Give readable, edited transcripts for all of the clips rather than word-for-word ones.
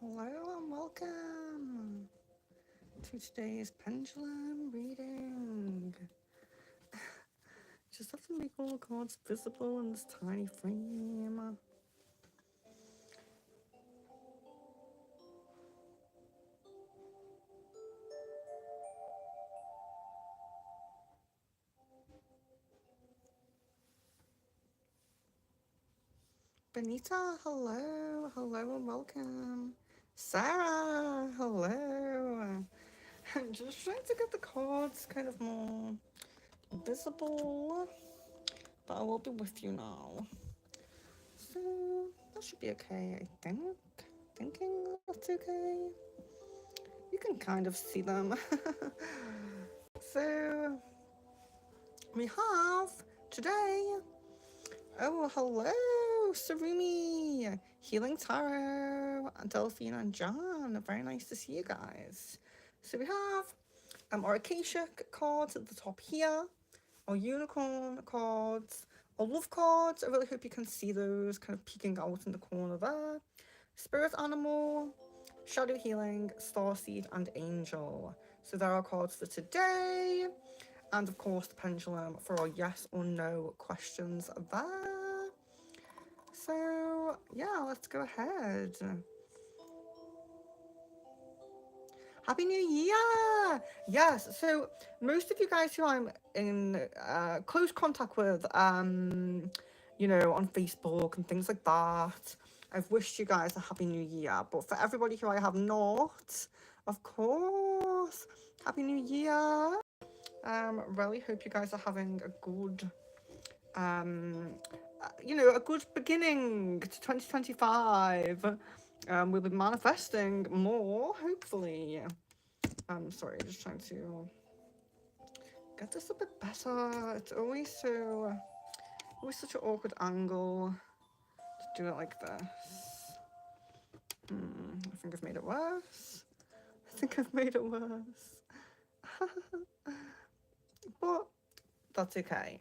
Hello and welcome to today's pendulum reading. Just have to make all the cards visible in this tiny frame. Benita, hello and welcome. Sarah, hello. I'm just trying to get the cards kind of more visible, but I will be with you now. So that should be okay, I think. Thinking that's okay. You can kind of see them. So we have today. Oh, hello, Sarumi, Healing Tarot, Delphine and John. Very nice to see you guys. So we have our Acacia cards at the top here, our Unicorn cards, our Love cards. I really hope you can see those kind of peeking out in the corner there. Spirit Animal, Shadow Healing, Starseed, and Angel. So there are cards for today. And of course, the pendulum for our yes or no questions there. So, yeah, let's go ahead. Happy New Year! Yes, so most of you guys who I'm in close contact with, on Facebook and things like that, I've wished you guys a Happy New Year. But for everybody who I have not, of course, Happy New Year. Really hope you guys are having a good, a good beginning to 2025. We'll be manifesting more, hopefully. Sorry, just trying to get this a bit better. It's always such an awkward angle to do it like this. I think I've made it worse. But that's okay.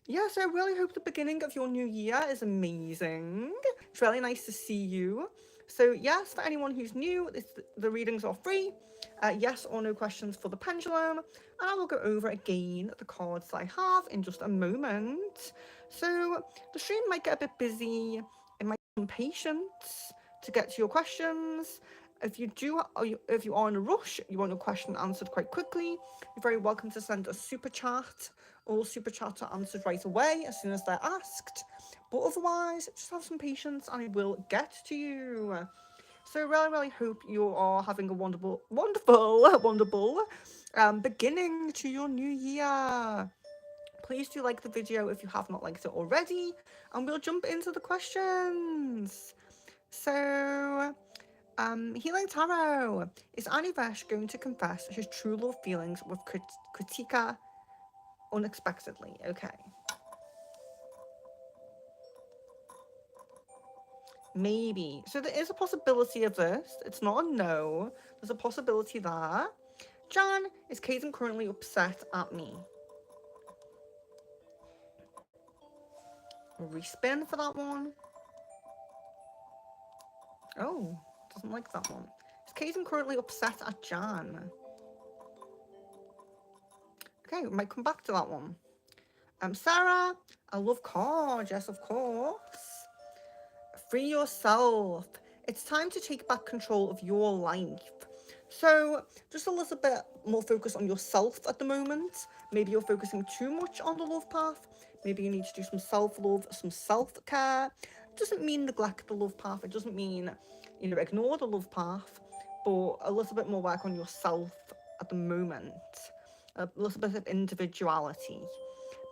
Yes, I really hope the beginning of your new year is amazing. It's really nice to see you. So yes, for anyone who's new, the readings are free. Yes or no questions for the pendulum. And I will go over again the cards that I have in just a moment. So the stream might get a bit busy. It might be impatient to get to your questions. If you are in a rush, you want your question answered quite quickly, you're very welcome to send a super chat. All super chats are answered right away as soon as they're asked. But otherwise, just have some patience and I will get to you. So really hope you are having a wonderful beginning to your new year. Please do like the video if you have not liked it already, and we'll jump into the questions. So, Healing Tarot. Is Anivesh going to confess his true love feelings with Kritika unexpectedly? Okay. Maybe. So there is a possibility of this. It's not a no. There's a possibility there. Jan, is Kaden currently upset at me? Respin for that one. Oh, doesn't like that one. Is Kaden currently upset at Jan? Okay, we might come back to that one. Sarah, I love cards. Yes, of course. Free yourself. It's time to take back control of your life. So, just a little bit more focus on yourself at the moment. Maybe you're focusing too much on the love path. Maybe you need to do some self-love, some self-care. It doesn't mean neglect the love path. It doesn't mean, ignore the love path. But a little bit more work on yourself at the moment. A little bit of individuality.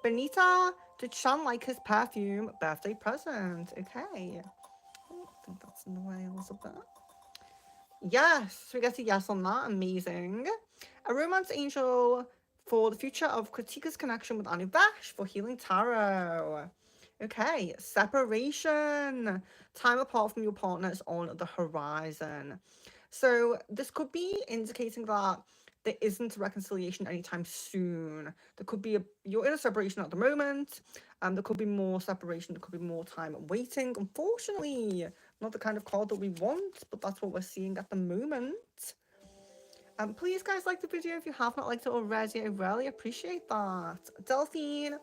Benita, did Sean like his perfume birthday present? Okay. I think that's in the way a little bit. Yes, we get a yes on that. Amazing. A romance angel for the future of Kritika's connection with Anivesh for Healing Tarot. Okay, separation. Time apart from your partner is on the horizon. So this could be indicating that there isn't a reconciliation anytime soon. There could be you're in a separation at the moment. There could be more separation. There could be more time waiting. Unfortunately, not the kind of card that we want, but that's what we're seeing at the moment. Please, guys, like the video if you have not liked it already. I really appreciate that. Delphine,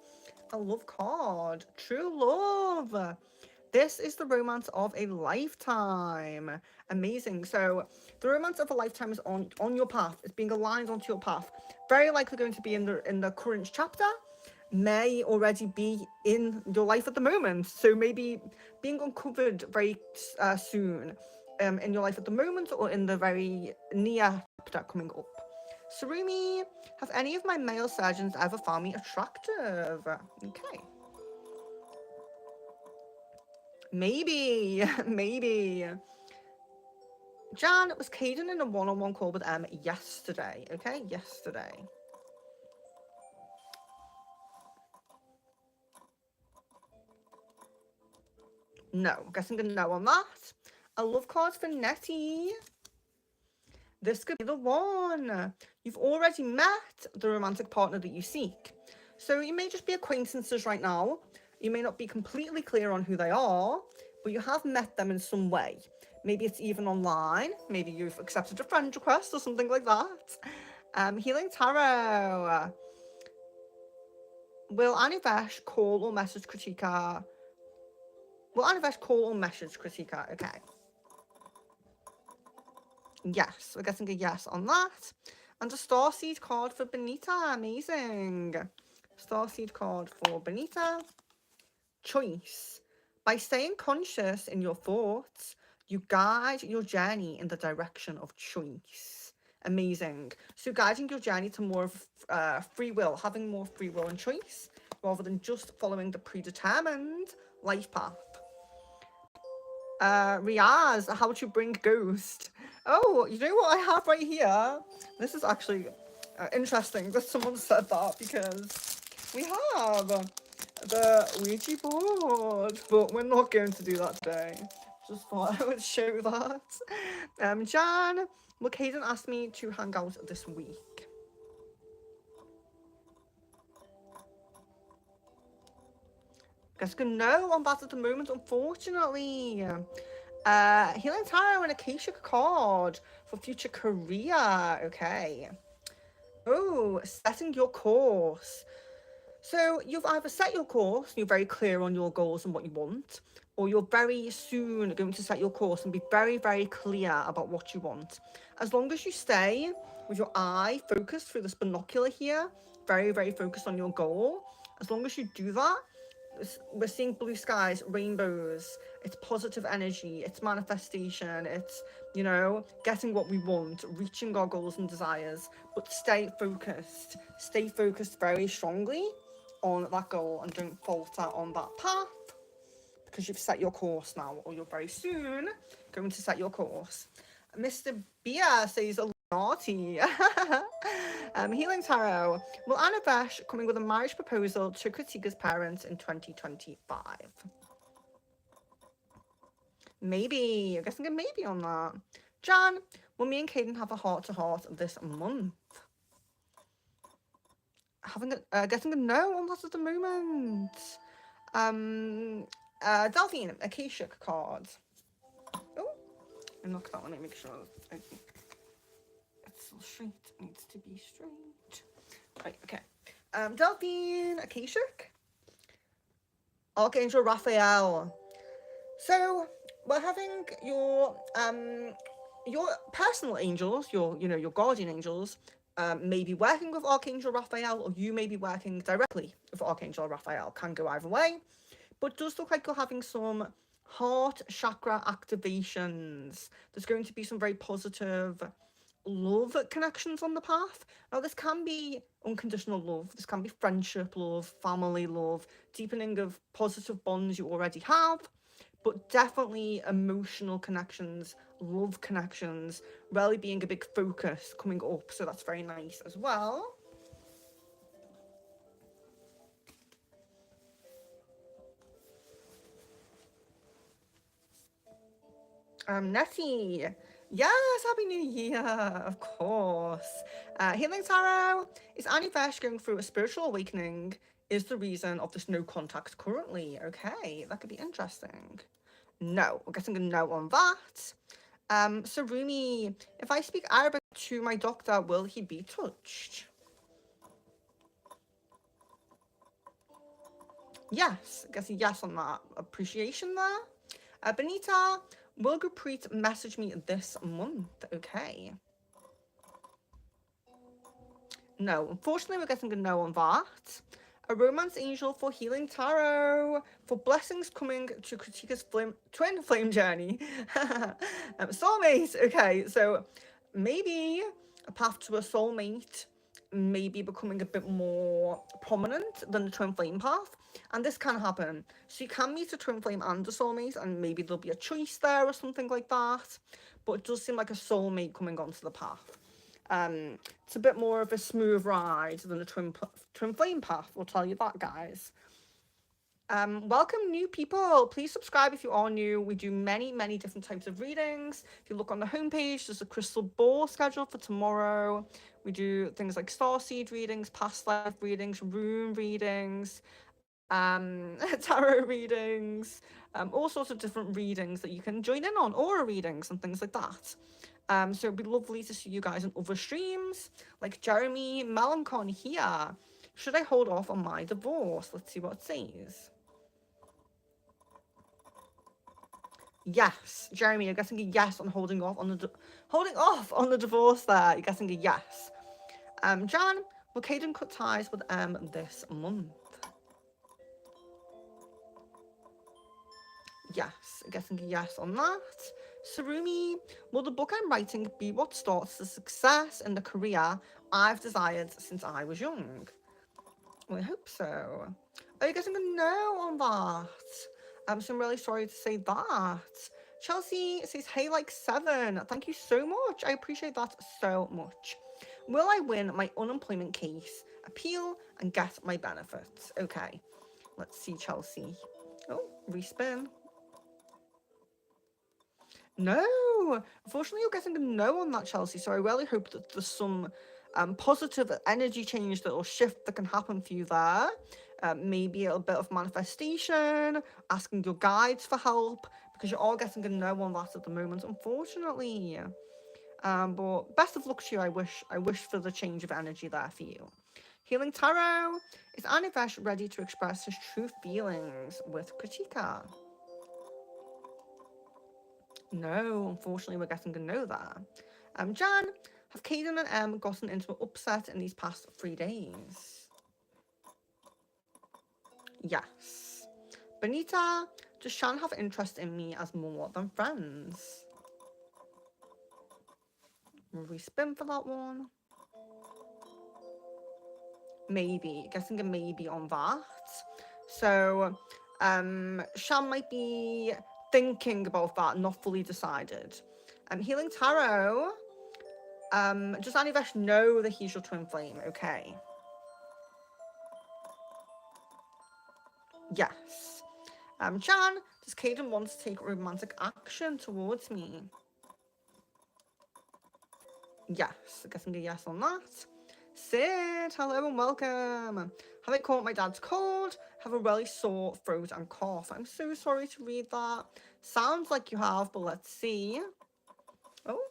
a love card. True love. This is the romance of a lifetime. Amazing. So the romance of a lifetime is on your path. It's being aligned onto your path. Very likely going to be in the current chapter. May already be in your life at the moment. So maybe being uncovered very soon in your life at the moment, or in the very near chapter coming up. Sarumi, have any of my male surgeons ever found me attractive? Okay. Maybe, maybe. Jan, was Caden in a one-on-one call with Em yesterday? Okay, yesterday. No, guessing a no on that. A love card for Nettie. This could be the one. You've already met the romantic partner that you seek. So you may just be acquaintances right now. You may not be completely clear on who they are, but you have met them in some way. Maybe it's even online. Maybe you've accepted a friend request or something like that. Healing Tarot. Will Anivesh call or message Kritika? Will Anivesh call or message Kritika? Okay. Yes, we're getting a yes on that. And a starseed card for Benita. Amazing. Starseed card for Benita. Choice. By staying conscious in your thoughts, you guide your journey in the direction of choice. Amazing. So guiding your journey to more free will, having more free will and choice, rather than just following the predetermined life path. Riaz, how to bring ghost. Oh, you know what I have right here? This is actually interesting that someone said that, because we have the Ouija board, but we're not going to do that today. Just thought I would show that. Jan, well, Caden asked me to hang out this week. Guess gonna no on that at the moment, unfortunately. Healing Tarot and Acacia card for future career. Okay. Oh, setting your course. So you've either set your course, you're very clear on your goals and what you want, or you're very soon going to set your course and be very, very clear about what you want. As long as you stay with your eye focused through this binocular here, very, very focused on your goal, as long as you do that, we're seeing blue skies, rainbows, it's positive energy, it's manifestation, it's, you know, getting what we want, reaching our goals and desires, but stay focused very strongly on that goal and don't falter on that path, because you've set your course now, or you're very soon going to set your course. Mr. Bia says naughty. Healing Tarot. Will Anivesh coming with a marriage proposal to Kritika's parents in 2025? Maybe. I'm guessing a maybe on that. Jan, will me and Caden have a heart-to-heart this month? Getting a no on that at the moment. Delphine, Acacia card. Oh, and look at that one. Let me make sure it's still straight. It needs to be straight. Right, okay. Delphine, Acacia, Archangel Raphael. So we're having your personal angels, your guardian angels, may be working with Archangel Raphael, or you may be working directly with Archangel Raphael. Can go either way, but it does look like you're having some heart chakra activations. There's going to be some very positive love connections on the path. Now, this can be unconditional love, this can be friendship love, family love, deepening of positive bonds you already have, but definitely emotional connections, love connections, really being a big focus coming up. So that's very nice as well. Nettie, Yes, Happy New Year, of course. Healing Tarot, is Annie Vesh going through a spiritual awakening? Is the reason of this no contact currently? Okay, that could be interesting. No, we're getting a no on that. So Rumi, if I speak Arabic to my doctor, will he be touched? Yes, I guess a yes on that. Appreciation there. Benita, will Gurpreet message me this month? Okay. No, unfortunately, we're getting a no on that. A romance angel for healing tarot, for blessings coming to Kritika's twin flame journey. Soulmate. Okay, so maybe a path to a soulmate, maybe becoming a bit more prominent than the twin flame path. And this can happen. So you can meet a twin flame and a soulmate, and maybe there'll be a choice there or something like that. But it does seem like a soulmate coming onto the path. It's a bit more of a smooth ride than a twin flame path. We'll tell you that, guys. Welcome new people. Please subscribe if you are new. We do many different types of readings. If you look on the homepage, there's a crystal ball schedule for tomorrow. We do things like starseed readings, past life readings, room readings, tarot readings, all sorts of different readings that you can join in on, aura readings and things like that. So it'd be lovely to see you guys in other streams, like Jeremy Melancon here. Should I hold off on my divorce? Let's see what it says. Yes, Jeremy, you're getting a yes on holding off on the divorce. There, you're getting a yes. Jan, will Caden cut ties with this month? Yes, getting a yes on that. Sarumi, will the book I'm writing be what starts the success in the career I've desired since I was young? Well, I hope so. Are you getting a no on that? So I'm really sorry to say that. Chelsea says, hey, like 7. Thank you so much. I appreciate that so much. Will I win my unemployment case, appeal, and get my benefits? Okay, let's see, Chelsea. Oh, respin. No, unfortunately, you're getting a no on that, Chelsea. So I really hope that there's some positive energy change that will shift that can happen for you there. Maybe a bit of manifestation, asking your guides for help, because you are getting a no on that at the moment, unfortunately. But best of luck to you. I wish for the change of energy there for you. Healing Tarot, is Anivesh ready to express his true feelings with Kritika? No, unfortunately, we're getting a no there. Jan, have Caden and Em gotten into an upset in these past 3 days? Yes. Benita, does Shan have interest in me as more than friends? Will we spin for that one? Maybe. Getting a maybe on that. So, Shan might be thinking about that, not fully decided. Healing Tarot, does Anivesh know that he's your twin flame? Okay. Yes. Jan, does Caden want to take romantic action towards me? Yes. Getting a yes on that. Sid, hello and welcome. Have I caught my dad's cold? Have a really sore throat and cough. I'm so sorry to read that. Sounds like you have, but let's see. Oh,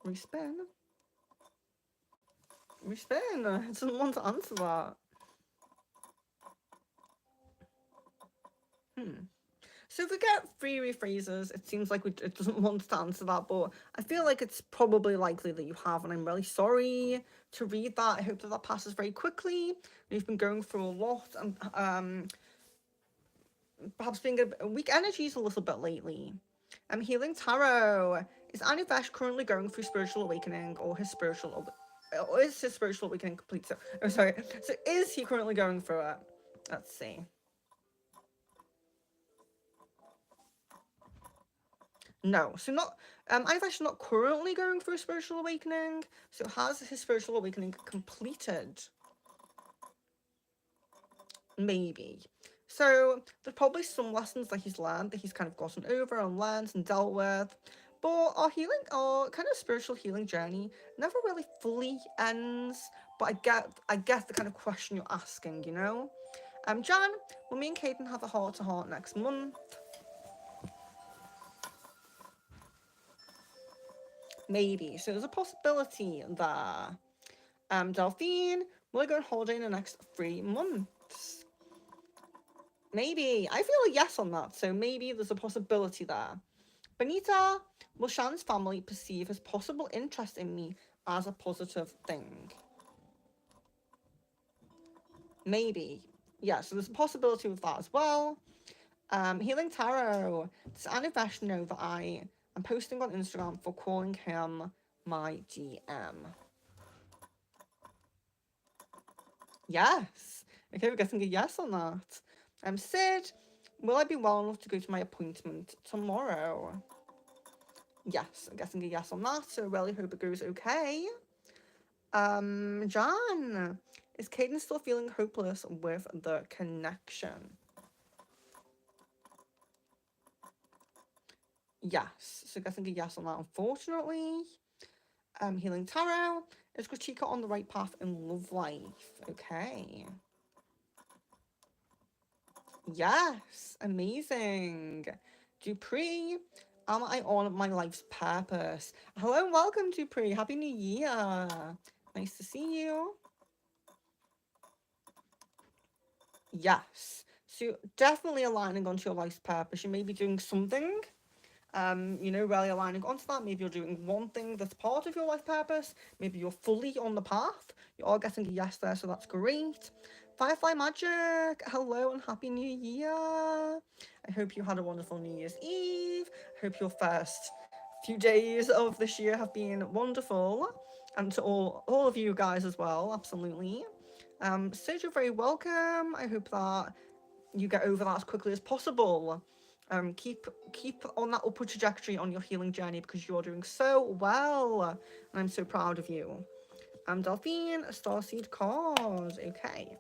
respin. Respin. I didn't want to answer that. So if we get 3 rephrases, it seems like it doesn't want to answer that, but I feel like it's probably likely that you have, and I'm really sorry to read that. I hope that passes very quickly. You've been going through a lot, and perhaps being a weak energies a little bit lately. I'm Healing Tarot. Is Anivesh currently going through spiritual awakening, or is his spiritual awakening complete? So is he currently going through it? Let's see. No, so not. I've actually not currently going through a spiritual awakening. So has his spiritual awakening completed? Maybe. So there's probably some lessons that he's learned that he's kind of gotten over and learned and dealt with. But our healing, our kind of spiritual healing journey never really fully ends. But I get the kind of question you're asking, you know? Jan, will me and Caden have a heart-to-heart next month? Maybe. So there's a possibility there. Delphine, will I go on holiday in the next 3 months? Maybe. I feel a yes on that, so maybe there's a possibility there. Benita, will Shan's family perceive his possible interest in me as a positive thing? Maybe. Yeah, so there's a possibility with that as well. Healing Tarot, does Anivesh know that I am posting on Instagram for calling him my DM? Yes. Okay, we're getting a yes on that. Sid, will I be well enough to go to my appointment tomorrow? Yes, I'm getting a yes on that, so I really hope it goes okay. Jan, is Caden still feeling hopeless with the connection? Yes, so getting a yes on that, unfortunately. Healing Tarot, is Kritika on the right path in love life? Okay. Yes, amazing. Dupree, am I on my life's purpose? Hello and welcome, Dupree. Happy New Year. Nice to see you. Yes. So you're definitely aligning onto your life's purpose. You may be doing something, really aligning onto that. Maybe you're doing one thing that's part of your life purpose. Maybe you're fully on the path. You are getting a yes there, so that's great. Firefly Magic, hello and Happy New Year. I hope you had a wonderful New Year's Eve. I hope your first few days of this year have been wonderful. And to all of you guys as well, absolutely. Sid, you're very welcome. I hope that you get over that as quickly as possible. Keep on that upward trajectory on your healing journey because you're doing so well, and I'm so proud of you. Delphine, Starseed card. Okay.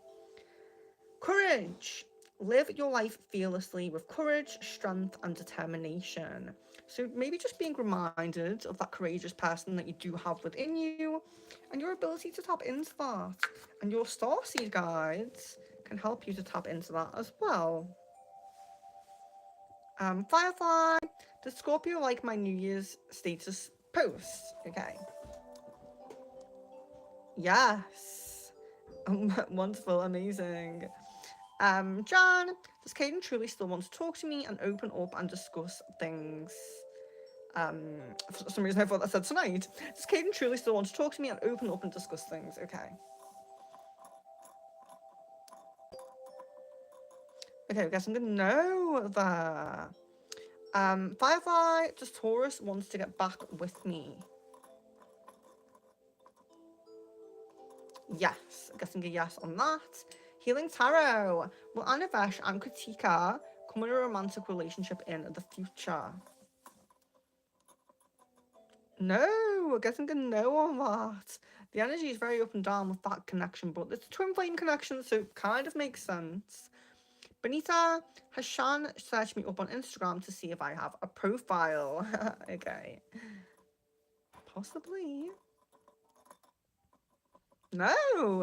Courage. Live your life fearlessly with courage, strength, and determination. So maybe just being reminded of that courageous person that you do have within you and your ability to tap into that. And your starseed guides can help you to tap into that as well. Firefly, does Scorpio like my New Year's status post? Okay. Yes. Wonderful, amazing. Jan, does Caden truly still want to talk to me and open up and discuss things? For some reason I thought that said tonight. Does Caden truly still want to talk to me and open up and discuss things? Okay. Okay, I guess I'm gonna know that. Firefly, does Taurus wants to get back with me? Yes, I'm guessing a yes on that. Healing Tarot, will Anivesh and Kritika come in a romantic relationship in the future? No, I guess I'm gonna no on that. The energy is very up and down with that connection, but it's a twin flame connection, so it kind of makes sense. Benita, has Shan searched me up on Instagram to see if I have a profile? Okay. Possibly. No,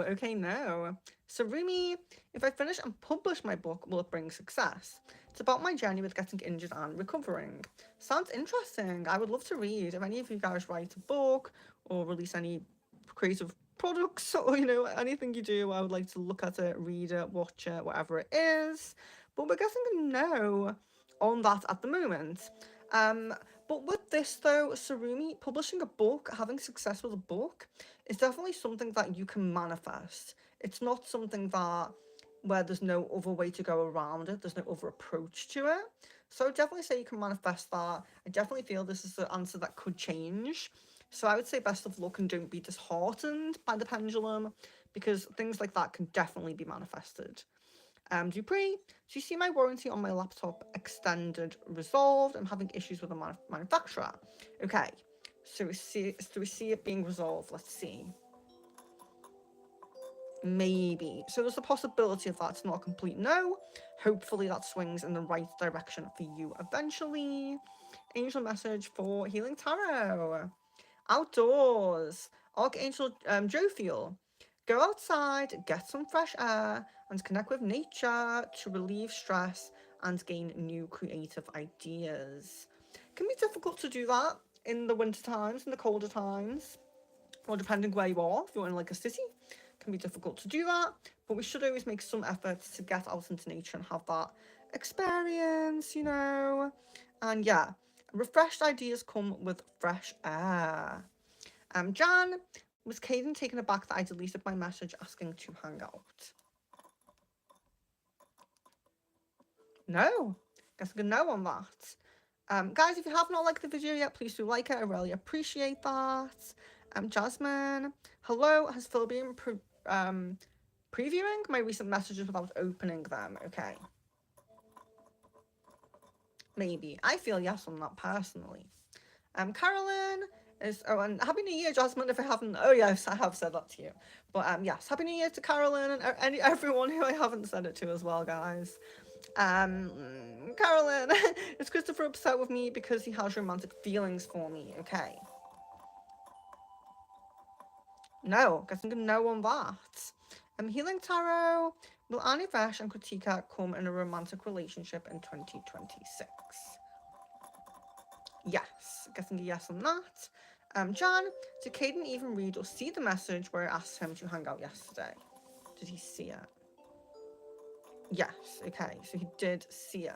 okay, no. So Rumi, if I finish and publish my book, will it bring success? It's about my journey with getting injured and recovering. Sounds interesting. I would love to read. If any of you guys write a book or release any creative products or, anything you do, I would like to look at it, read it, watch it, whatever it is. But we're getting a no on that at the moment. But with this though, Sarumi, publishing a book, having success with a book, is definitely something that you can manifest. It's not something that where there's no other way to go around it, there's no other approach to it. So I would definitely say you can manifest that. I definitely feel this is the answer that could change. So I would say best of luck and don't be disheartened by the pendulum because things like that can definitely be manifested. Dupree, do you see my warranty on my laptop extended resolved? I'm having issues with the manufacturer. Okay, so we see it being resolved. Let's see. Maybe. So there's a possibility of that. It's not a complete no. Hopefully that swings in the right direction for you eventually. angel message for Healing Tarot. Outdoors. Archangel Jophiel. Go outside, get some fresh air, and connect with nature to relieve stress and gain new creative ideas. It can be difficult to do that in the winter times, in the colder times, or depending where you are. If you're in like a city, it can be difficult to do that, but we should always make some efforts to get out into nature and have that experience, you know. And yeah, refreshed ideas come with fresh air. Jan, was Caden taken aback that I deleted my message asking to hang out? No. Guess I'm gonna no on that. Guys, if you have not liked the video yet, please do like it. I really appreciate that. Jasmine, hello. Has Phil been previewing my recent messages without opening them? Okay. Maybe. I feel yes on that personally. Carolyn is, oh, and Happy New Year, Jasmine, if I haven't, oh yes, I have said that to you. But yes, Happy New Year to Carolyn and everyone who I haven't said it to as well, guys. Carolyn, is Christopher upset with me because he has romantic feelings for me? Okay. No, guess I'm gonna no on that. Healing Tarot, will Annie Vesh and Kritika come in a romantic relationship in 2026? Yes, guessing a yes on that. Jan, did Caden even read or see the message where I asked him to hang out yesterday? Did he see it? Yes, okay, so he did see it.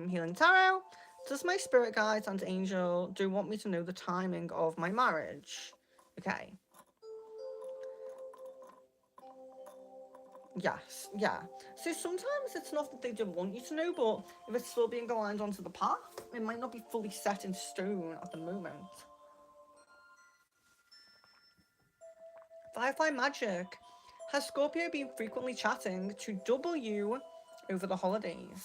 Healing Tarot, does my spirit guides and angel do want me to know the timing of my marriage? Okay. Yes, yeah. So sometimes it's not that they don't want you to know, but if it's still being aligned onto the path, it might not be fully set in stone at the moment. Firefly Magic. Has Scorpio been frequently chatting to W over the holidays?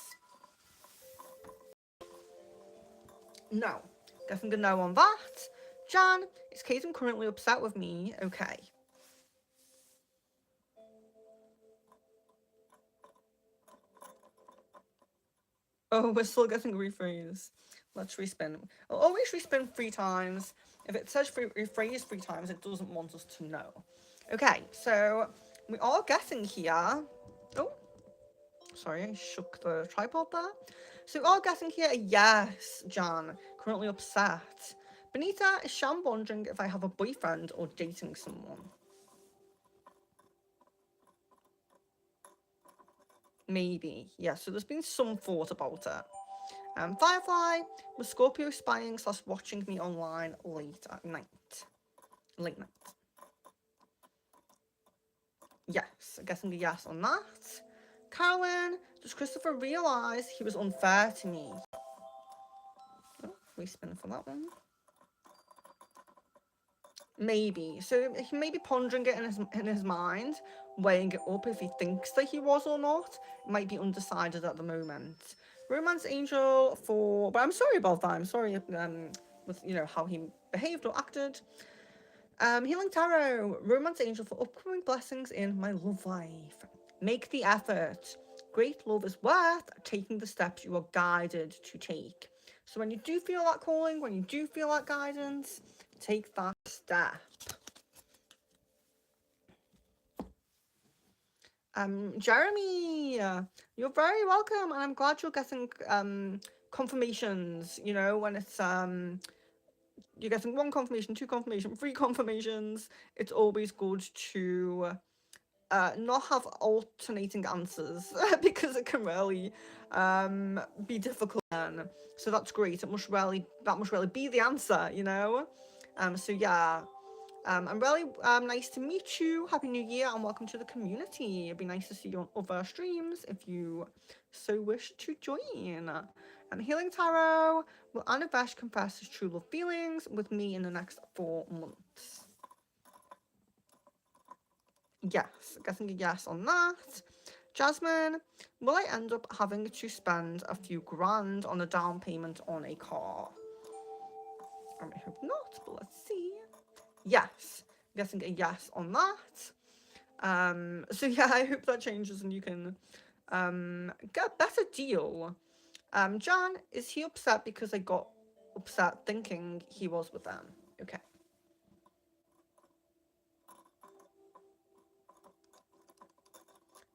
No. Guessing a no on that. Jan, is Caden currently upset with me? Okay. Oh, we're still getting rephrase. Let's respin. I'll always respin 3 times. If it says rephrase 3 times, it doesn't want us to know. Okay, so we are getting here. Oh, sorry, I shook the tripod there. So we are getting here a yes, Jan. Currently upset. Benita, is Sham wondering if I have a boyfriend or dating someone? Maybe, yeah, so there's been some thought about it. Firefly, was Scorpio spying / watching me online late at night? Late night. Yes, guessing a yes on that. Carolyn, does Christopher realise he was unfair to me? Oh, respin for that one. Maybe. So he may be pondering it in his mind, weighing it up if he thinks that he was or not. It might be undecided at the moment. Romance Angel for, but I'm sorry about that. I'm sorry with how he behaved or acted. Healing Tarot, Romance Angel for upcoming blessings in my love life. Make the effort. Great love is worth taking the steps you are guided to take. So when you do feel that calling, when you do feel that guidance, take that step. Jeremy, you're very welcome, and I'm glad you're getting confirmations. When it's you're getting 1 confirmation, 2 confirmation, 3 confirmations. It's always good to not have alternating answers because it can really be difficult. So that's great. That must really be the answer, So yeah. I'm really nice to meet you. Happy New Year and welcome to the community. It'd be nice to see you on other streams if you so wish to join. Healing Tarot, will Anna Vesh confess his true love feelings with me in the next 4 months? Yes, guessing a yes on that. Jasmine, will I end up having to spend a few grand on a down payment on a car? I hope not, but let's see. Yes. I'm guessing a yes on that. So yeah, I hope that changes and you can get a better deal. Jan, is he upset because I got upset thinking he was with them? Okay.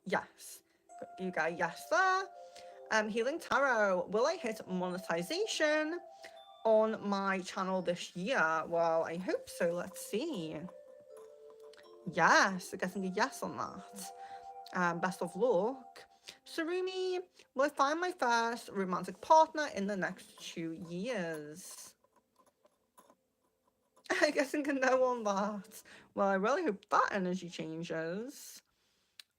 Yes. You got a yes there. Healing Tarot. Will I hit monetization on my channel this year? Well, I hope so. Let's see. Yes, I'm getting a yes on that. Best of luck. Sarumi, will I find my first romantic partner in the next 2 years? I guess I can know on that. Well, I really hope that energy changes.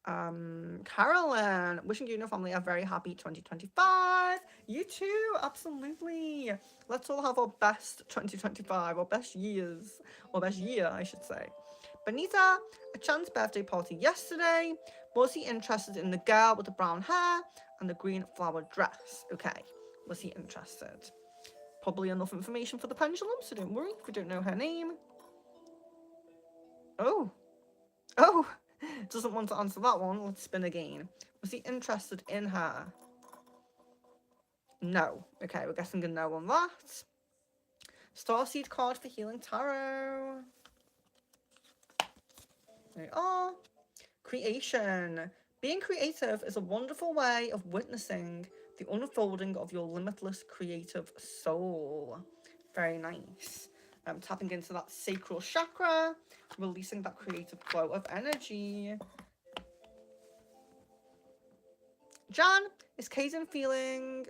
Carolyn, wishing you and your family a very happy 2025. You too, absolutely. Let's all have our best 2025, our best years, or best year, I should say. Benita, a chance birthday party yesterday. Was he interested in the girl with the brown hair and the green flower dress? Okay, was he interested? Probably enough information for the pendulum, so don't worry if we don't know her name. Oh, oh, doesn't want to answer that one. Let's spin again. Was he interested in her? No. Okay, we're guessing a no on that. Starseed card for Healing Tarot. There we are. Creation. Being creative is a wonderful way of witnessing the unfolding of your limitless creative soul. Very nice. Tapping into that sacral chakra, releasing that creative flow of energy. Jan, is Caden feeling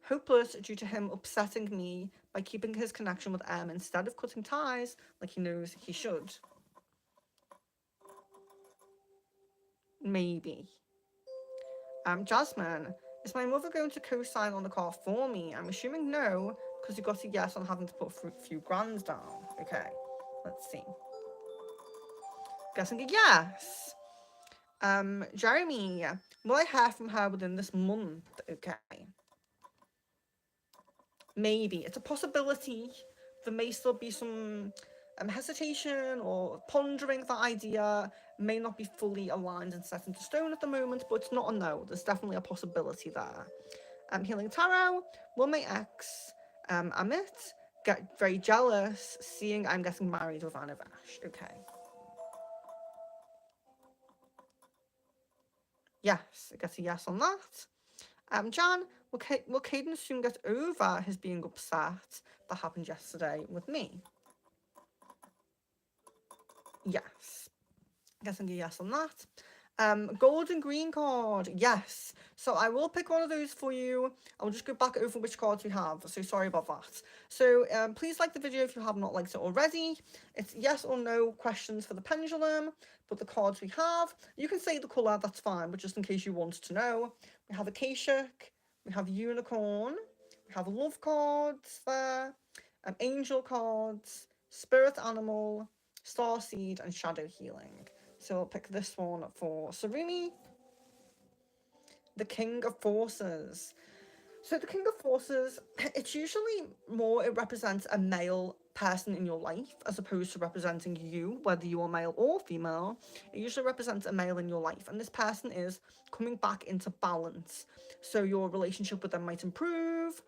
hopeless due to him upsetting me by keeping his connection with Em instead of cutting ties like he knows he should? Maybe. Jasmine, is my mother going to co-sign on the car for me? I'm assuming no, because you got a yes on having to put a few grand down. Okay, let's see. Guessing a yes. Jeremy, will I hear from her within this month? Okay. Maybe. It's a possibility. There may still be some hesitation or pondering that idea. May not be fully aligned and set into stone at the moment, but it's not a no. There's definitely a possibility there. Healing Tarot, will my ex, Amit, get very jealous seeing I'm getting married with Anavesh? Okay. Yes, I get a yes on that. Jan, will Caden soon get over his being upset that happened yesterday with me? Yes. Guessing a yes on that. Gold and green card, yes. So I will pick one of those for you. I'll just go back over which cards we have. So sorry about that. So please like the video if you have not liked it already. It's yes or no questions for the pendulum, but the cards we have, you can say the colour, that's fine, but just in case you wanted to know, we have Akashic, we have Unicorn, we have love cards there, angel cards, spirit animal, starseed, and shadow healing. So I'll pick this one for Sarumi. The King of Forces. So the King of Forces, it's usually more, it represents a male person in your life as opposed to representing you, whether you are male or female. It usually represents a male in your life, and this person is coming back into balance. So your relationship with them might improve.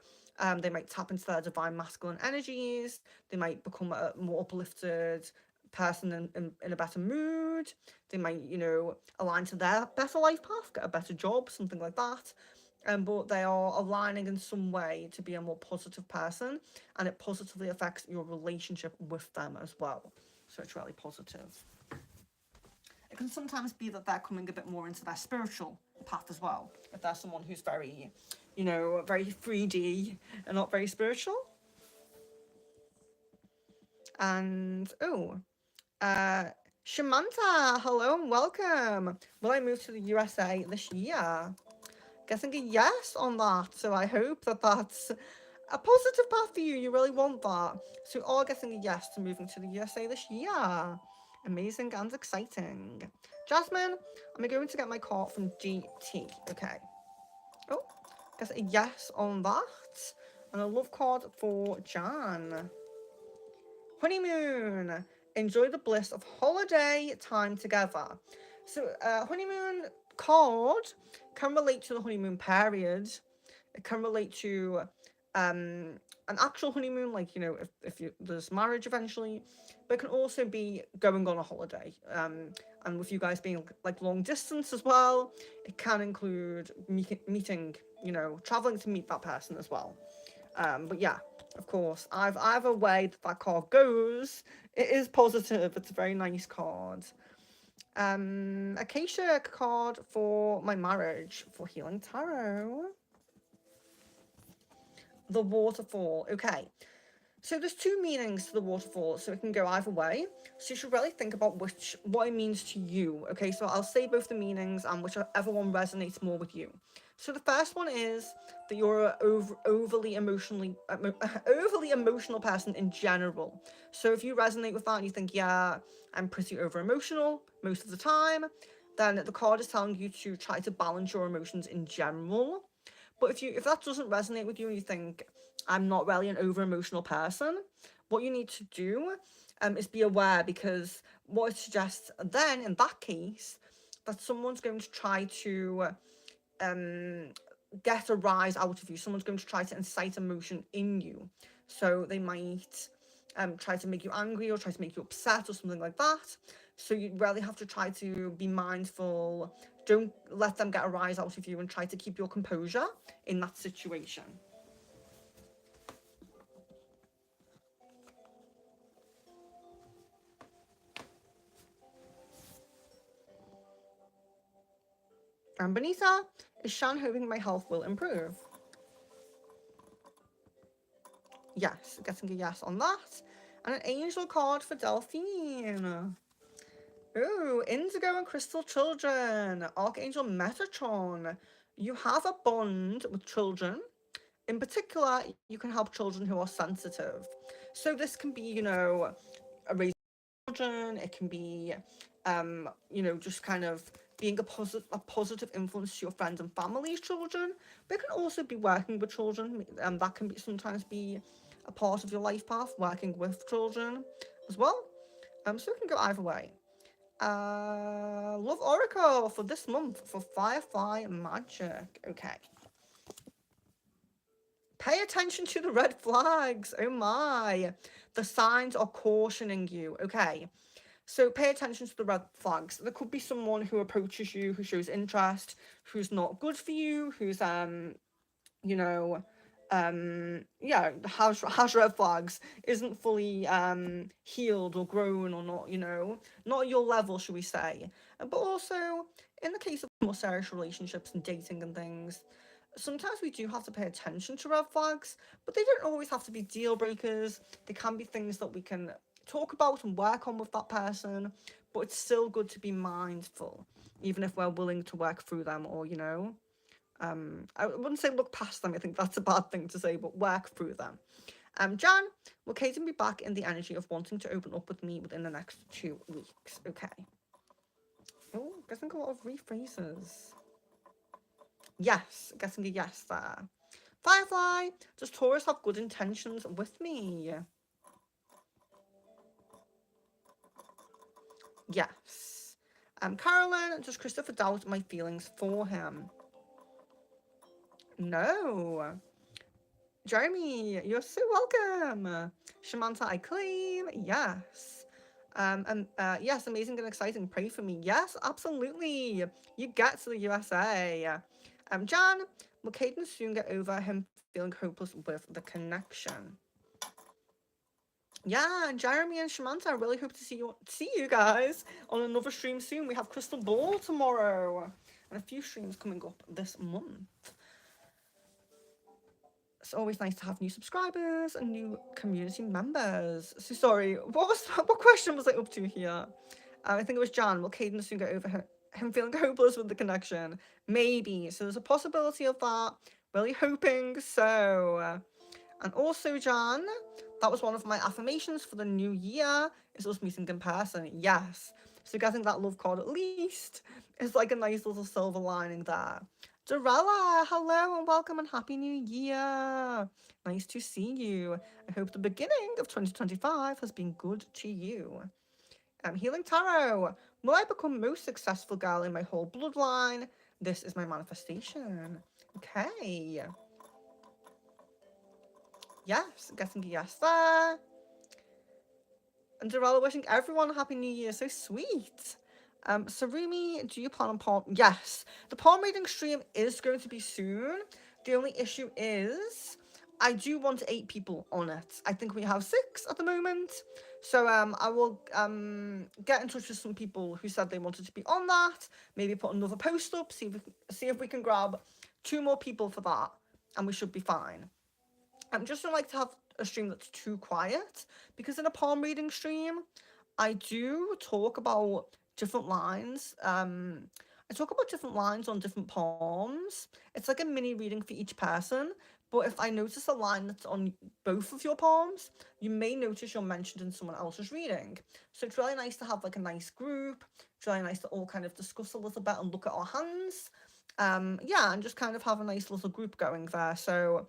They might tap into their divine masculine energies. They might become a more uplifted person in a better mood. They might, align to their better life path, get a better job, something like that. But they are aligning in some way to be a more positive person, and it positively affects your relationship with them as well. So it's really positive. It can sometimes be that they're coming a bit more into their spiritual path as well. If there's someone who's very, very 3D and not very spiritual. And, Shamanta, hello and welcome. Will I move to the USA this year? Guessing a yes on that. So I hope that that's a positive path for you. You really want that. So you are getting a yes to moving to the USA this year. Amazing and exciting. Jasmine, am I going to get my card from GT? Okay. Oh, guess a yes on that. And a love card for Jan. Honeymoon. Enjoy the bliss of holiday time together. So, honeymoon card can relate to the honeymoon period. It can relate to an actual honeymoon, like, if there's marriage eventually, but it can also be going on a holiday. And with you guys being like long distance as well, it can include meeting, traveling to meet that person as well. But yeah, of course, either way that card goes, it is positive. It's a very nice card. Acacia card for my marriage for Healing Tarot. The waterfall. Okay. So there's two meanings to the waterfall, so it can go either way. So you should really think about what it means to you. Okay, so I'll say both the meanings and whichever one resonates more with you. So the first one is that you're an overly overly emotional person in general. So if you resonate with that and you think, yeah, I'm pretty over emotional most of the time, then the card is telling you to try to balance your emotions in general. But if that doesn't resonate with you and you think I'm not really an over emotional person, what you need to do is be aware, because what it suggests then in that case that someone's going to try to um, get a rise out of you. Someone's going to try to incite emotion in you. So they might try to make you angry or try to make you upset or something like that. So you really have to try to be mindful. Don't let them get a rise out of you, and try to keep your composure in that situation. And Benita, is Shan hoping my health will improve? Yes, getting a yes on that. And an angel card for Delphine. Ooh, Indigo and Crystal Children, Archangel Metatron. You have a bond with children. In particular, you can help children who are sensitive. So this can be, a raising children. It can be, just kind of being a positive influence to your friends and family's children. But it can also be working with children. That can sometimes be a part of your life path, working with children as well. So it can go either way. Love Oracle for this month for Firefly Magic. Okay. Pay attention to the red flags. Oh my. The signs are cautioning you. Okay. So pay attention to the red flags. There could be someone who approaches you, who shows interest, who's not good for you, who's you know, has red flags, isn't fully healed or grown, or not, not at your level, should we say. But also, in the case of more serious relationships and dating and things, sometimes we do have to pay attention to red flags, but they don't always have to be deal breakers. They can be things that we can talk about and work on with that person, but it's still good to be mindful, even if we're willing to work through them, or, I wouldn't say look past them. I think that's a bad thing to say, but work through them. Jan, will Kaden be back in the energy of wanting to open up with me within the next 2 weeks? Okay. Oh, getting a lot of rephrases. Yes, getting a yes there. Firefly, does Taurus have good intentions with me? Yes. Carolyn, does Christopher doubt my feelings for him? No. Jeremy, you're so welcome. Shamanta, I claim. Yes. And yes, amazing and exciting. Pray for me. Yes, absolutely. You get to the USA. Jan, will Caden soon get over him feeling hopeless with the connection? Yeah, Jeremy and Shamanta, I really hope to see you guys on another stream soon. We have Crystal Ball tomorrow, and a few streams coming up this month. It's always nice to have new subscribers and new community members. So sorry, what question was I up to here? I think it was Jan. Will Caden soon get over him feeling hopeless with the connection? Maybe. So there's a possibility of that. Really hoping so. And also, Jan, that was one of my affirmations for the new year, is us meeting in person. Yes. So getting that love card at least is like a nice little silver lining there. Dorella, hello and welcome and happy new year. Nice to see you. I hope the beginning of 2025 has been good to you. Healing Tarot. Will I become most successful girl in my whole bloodline? This is my manifestation. Okay. Yes, getting a yes there. And Dorella wishing everyone a happy new year. So sweet. Sarumi, do you plan on palm? Yes. The palm reading stream is going to be soon. The only issue is I do want 8 people on it. I think we have 6 at the moment. So I will get in touch with some people who said they wanted to be on that. Maybe put another post up, see if we can grab 2 more people for that, and we should be fine. Just don't like to have a stream that's too quiet, because in a palm reading stream, I do talk about different lines. I talk about different lines on different palms. It's like a mini reading for each person. But if I notice a line that's on both of your palms, you may notice you're mentioned in someone else's reading. So it's really nice to have like a nice group. It's really nice to all kind of discuss a little bit and look at our hands. Yeah, and just kind of have a nice little group going there. So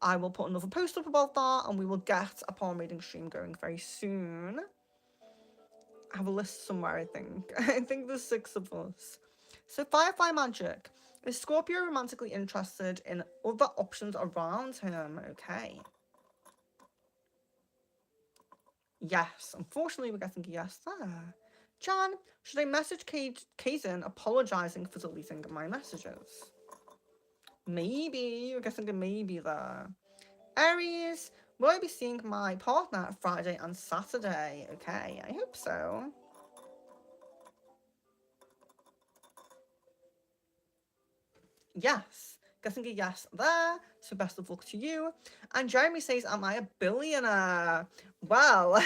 I will put another post up about that, and we will get a palm reading stream going very soon. I have a list somewhere, I think. I think there's 6 of us. So Firefly Magic. Is Scorpio romantically interested in other options around him? Okay. Yes. Unfortunately, we're getting a yes there. Jan, should I message Kaizen apologising for deleting my messages? Maybe. We're getting a maybe there. Aries, will I be seeing my partner Friday and Saturday? Okay, I hope so. Yes, getting a yes there, so best of luck to you. And Jeremy says, am I a billionaire? Well,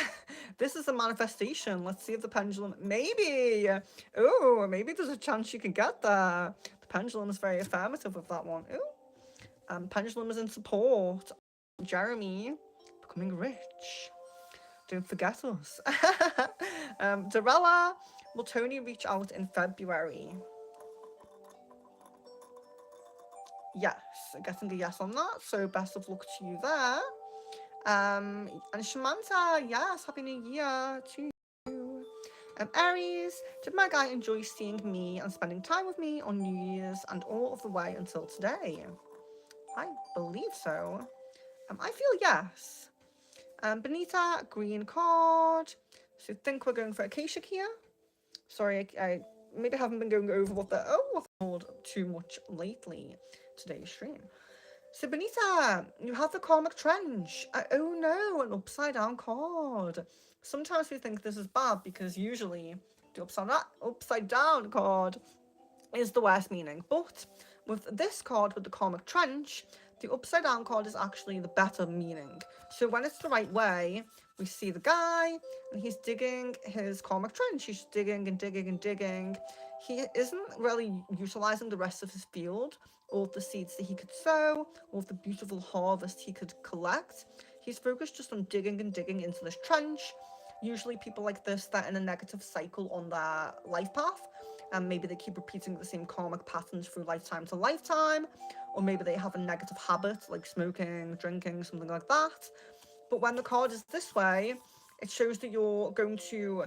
this is a manifestation. Let's see if the pendulum, maybe. Oh, maybe there's a chance you can get there. The pendulum is very affirmative with that one. Oh, pendulum is in support. Jeremy, becoming rich. Don't forget us. Dorella, will Tony reach out in February? Yes, getting a yes on that, so best of luck to you there. And Shamanta, yes, Happy New Year to you. Aries, did my guy enjoy seeing me and spending time with me on New Year's and all of the way until today? I believe so. I feel yes. Benita, green card. So I think we're going for Acacia here. Sorry, I maybe haven't been going over what they're called too much lately today's stream. So Benita, you have the Karmic Trench. Oh no, an upside down card. Sometimes we think this is bad because usually the upside down card is the worst meaning. But with this card, with the Karmic Trench, the upside down card is actually the better meaning. So when it's the right way, we see the guy and he's digging his Karmic Trench. He's digging and digging and digging. He isn't really utilizing the rest of his field, all of the seeds that he could sow, all of the beautiful harvest he could collect. He's focused just on digging and digging into this trench. Usually people like this, they're in a negative cycle on their life path, and maybe they keep repeating the same karmic patterns through lifetime to lifetime, or maybe they have a negative habit like smoking, drinking, something like that. But when the card is this way, it shows that you're going to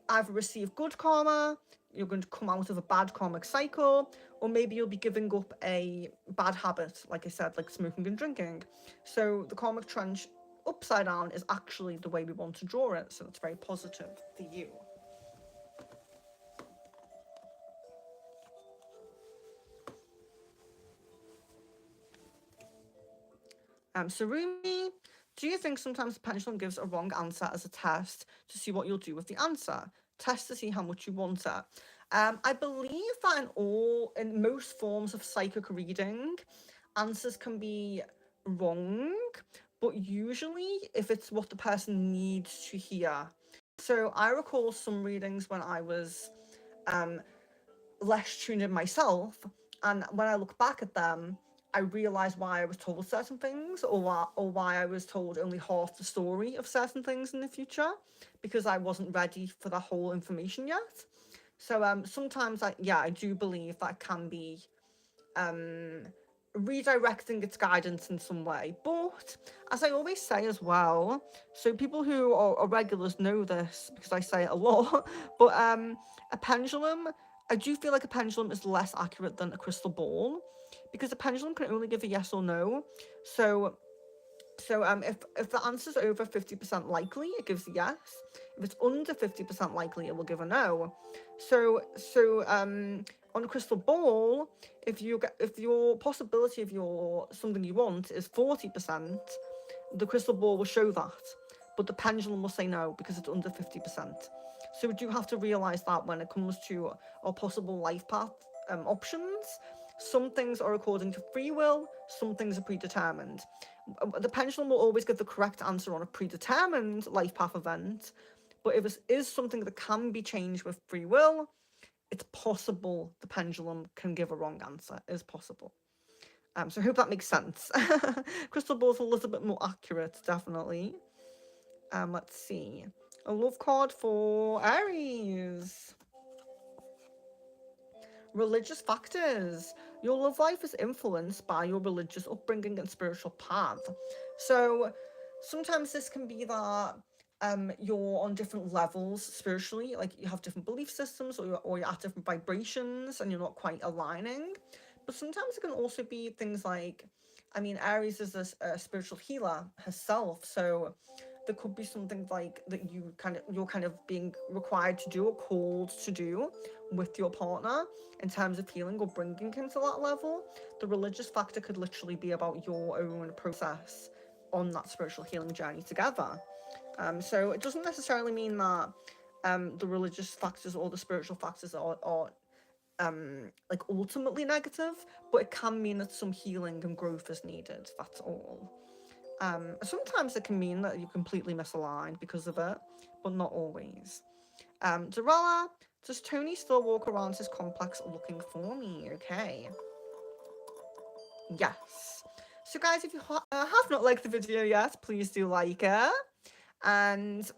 either receive good karma, you're going to come out of a bad karmic cycle, or maybe you'll be giving up a bad habit, like I said, like smoking and drinking. So the Karmic Trench upside down is actually the way we want to draw it, so it's very positive for you. Sarumi, do you think sometimes the pendulum gives a wrong answer as a test to see what you'll do with the answer? Test to see how much you want it. I believe that in most forms of psychic reading, answers can be wrong, but usually if it's what the person needs to hear. So I recall some readings when I was less tuned in myself, and when I look back at them, I realize why I was told certain things, or why I was told only half the story of certain things in the future, because I wasn't ready for the whole information yet. So sometimes I do believe that can be redirecting its guidance in some way. But as I always say as well, so people who are regulars know this because I say it a lot, but a pendulum, I do feel like a pendulum is less accurate than a crystal ball, because a pendulum can only give a yes or no. So if the answer's over 50% likely, it gives a yes. If it's under 50% likely, it will give a no. So on a crystal ball, if your possibility of your something you want is 40%, the crystal ball will show that, but the pendulum will say no because it's under 50%. So we do have to realize that when it comes to our possible life path options, some things are according to free will, some things are predetermined. The pendulum will always give the correct answer on a predetermined life path event, but if it is something that can be changed with free will, it's possible the pendulum can give a wrong answer. It is possible. So I hope that makes sense. Crystal ball's a little bit more accurate, definitely. Let's see. A love card for Aries. Religious factors. Your love life is influenced by your religious upbringing and spiritual path. So sometimes this can be that you're on different levels spiritually, like you have different belief systems, or you're at different vibrations and you're not quite aligning. But sometimes it can also be things like, I mean, Aries is a spiritual healer herself, so there could be something like that you're kind of being required to do or called to do with your partner in terms of healing or bringing him to that level. The religious factor could literally be about your own process on that spiritual healing journey together. So it doesn't necessarily mean that the religious factors or the spiritual factors are like ultimately negative, but it can mean that some healing and growth is needed. That's all. Sometimes it can mean that you're completely misaligned because of it, but not always. Dorella, does Tony still walk around his complex looking for me? Okay. Yes. So guys, if you have not liked the video yet, please do like it. And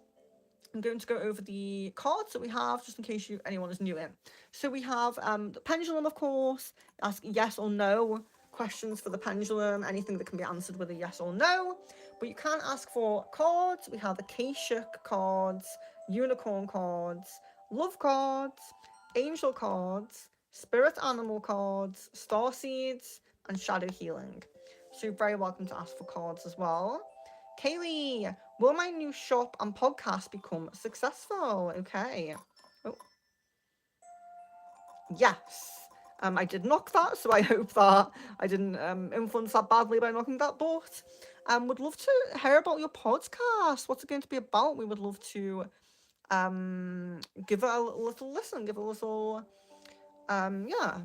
I'm going to go over the cards that we have, just in case anyone is new in. So we have the pendulum, of course. Ask yes or no questions for the pendulum, anything that can be answered with a yes or no. But you can ask for cards. We have Akashic cards, unicorn cards, love cards, angel cards, spirit animal cards, star seeds, and shadow healing. So you're very welcome to ask for cards as well. Kaylee, will my new shop and podcast become successful? Okay. Oh. Yes. I did knock that, so I hope that I didn't influence that badly by knocking that. But would love to hear about your podcast. What's it going to be about? We would love to give it a little listen, give it a little yeah.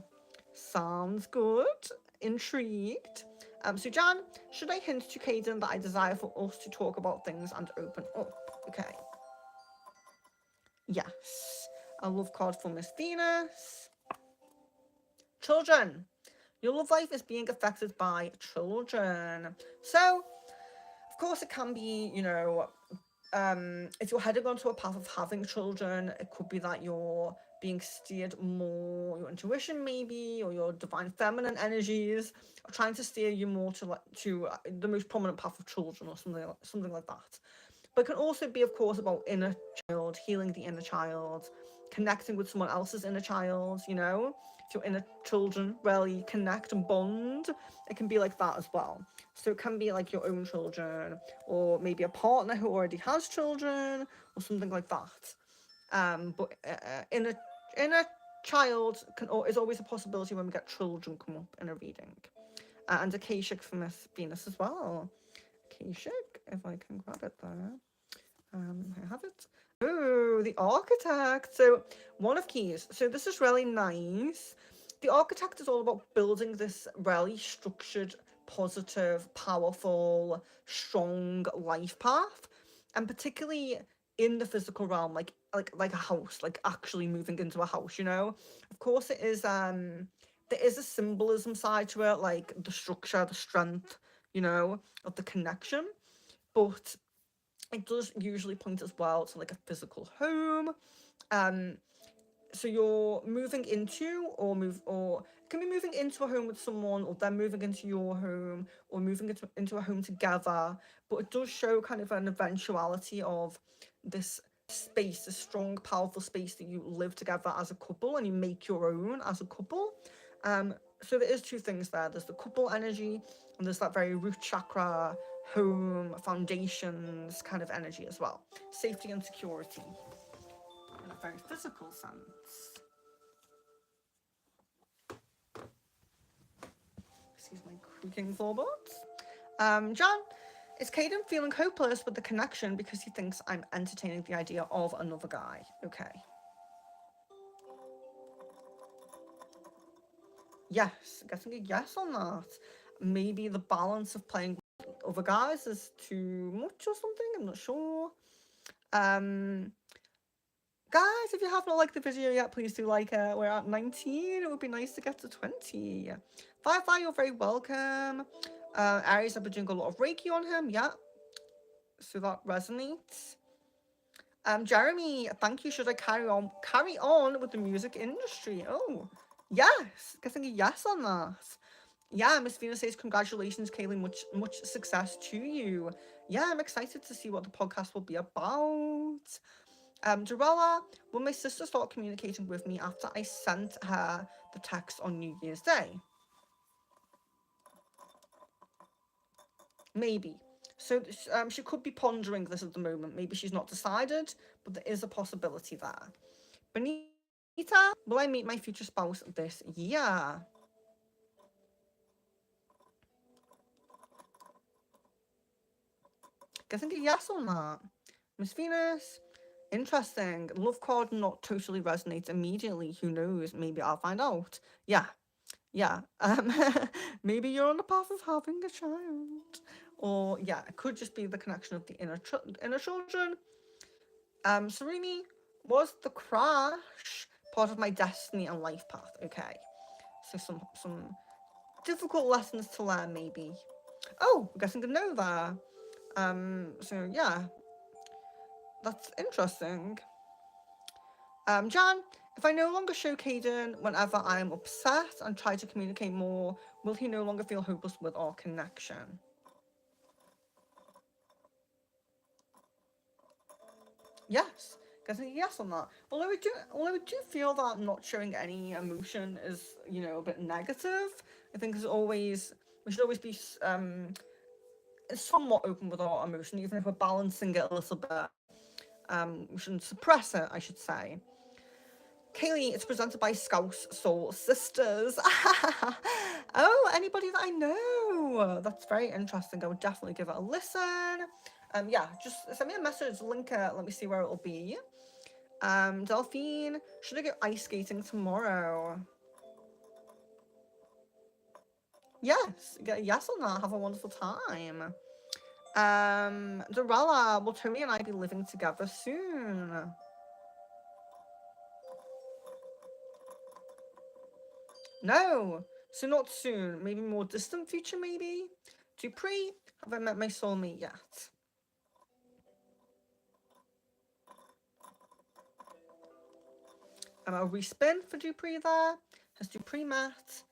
Sounds good. Intrigued. So Jan, should I hint to Caden that I desire for us to talk about things and open up? Okay. Yes. A love card for Miss Venus. Children. Your love life is being affected by children. So, of course, it can be, if you're heading onto a path of having children, it could be that you're being steered more, your intuition maybe, or your divine feminine energies are trying to steer you more to the most prominent path of children, or something like that. But it can also be, of course, about inner child, healing the inner child, connecting with someone else's inner child, if your inner children really connect and bond, it can be like that as well. So it can be like your own children, or maybe a partner who already has children, or something like that. But inner child is always a possibility when we get children come up in a reading. And Akashic for Miss Venus as well. Akashic, if I can grab it there. I have it. Oh, the Architect. So one of keys. So this is really nice. The Architect is all about building this really structured, positive, powerful, strong life path, and particularly in the physical realm, like a house, like actually moving into a house. Of course, it is. There is a symbolism side to it, like the structure, the strength, of the connection, but it does usually point as well to like a physical home. So you're moving into or can be moving into a home with someone, or then moving into your home, or moving into a home together. But it does show kind of an eventuality of this space, a strong, powerful space that you live together as a couple and you make your own as a couple. So there is two things there. There's the couple energy, and there's that very root chakra, home, foundations kind of energy as well. Safety and security in a very physical sense. Excuse my creaking floorboards. John, is Caden feeling hopeless with the connection because he thinks I'm entertaining the idea of another guy? Okay. Yes, getting a yes on that. Maybe the balance of playing with other guys is too much or something. I'm not sure. Guys, if you have not liked the video yet, please do like it. We're at 19. It would be nice to get to 20. Firefly, you're very welcome. Aries, I've been doing a lot of Reiki on him. Yeah. So that resonates. Jeremy, thank you. Should I carry on with the music industry? Oh, yes. Getting a yes on that. Yeah, Miss Venus says, congratulations, Kaylee. Much success to you. Yeah, I'm excited to see what the podcast will be about. Dorella, will my sister start communicating with me after I sent her the text on New Year's Day? Maybe. So she could be pondering this at the moment. Maybe she's not decided, but there is a possibility there. Benita, will I meet my future spouse this year? Guessing a yes on that. Miss Venus, interesting. Love card not totally resonates immediately. Who knows? Maybe I'll find out. Yeah. Maybe you're on the path of having a child. Or, yeah, it could just be the connection of the inner children. Sereni, was the crash part of my destiny and life path? Okay. So some difficult lessons to learn, maybe. Oh, I'm guessing a no there. So yeah, that's interesting. Jan, if I no longer show Caden whenever I am upset and try to communicate more, will he no longer feel hopeless with our connection? Yes, getting a yes on that. Although I do feel that not showing any emotion is, a bit negative. I think we should always be somewhat open with our emotion, even if we're balancing it a little bit. We shouldn't suppress it, I should say. Kaylee, it's presented by Scouse Soul Sisters. Oh, anybody that I know. That's very interesting. I would definitely give it a listen. Yeah, just send me a message, link it, let me see where it'll be. Delphine, should I go ice skating tomorrow? Yes, get a yes on that. Have a wonderful time. Dorella, will Tony and I be living together soon? No, so not soon. Maybe more distant future, maybe? Dupree, have I met my soulmate yet? A respin for Dupree there. Has Dupree met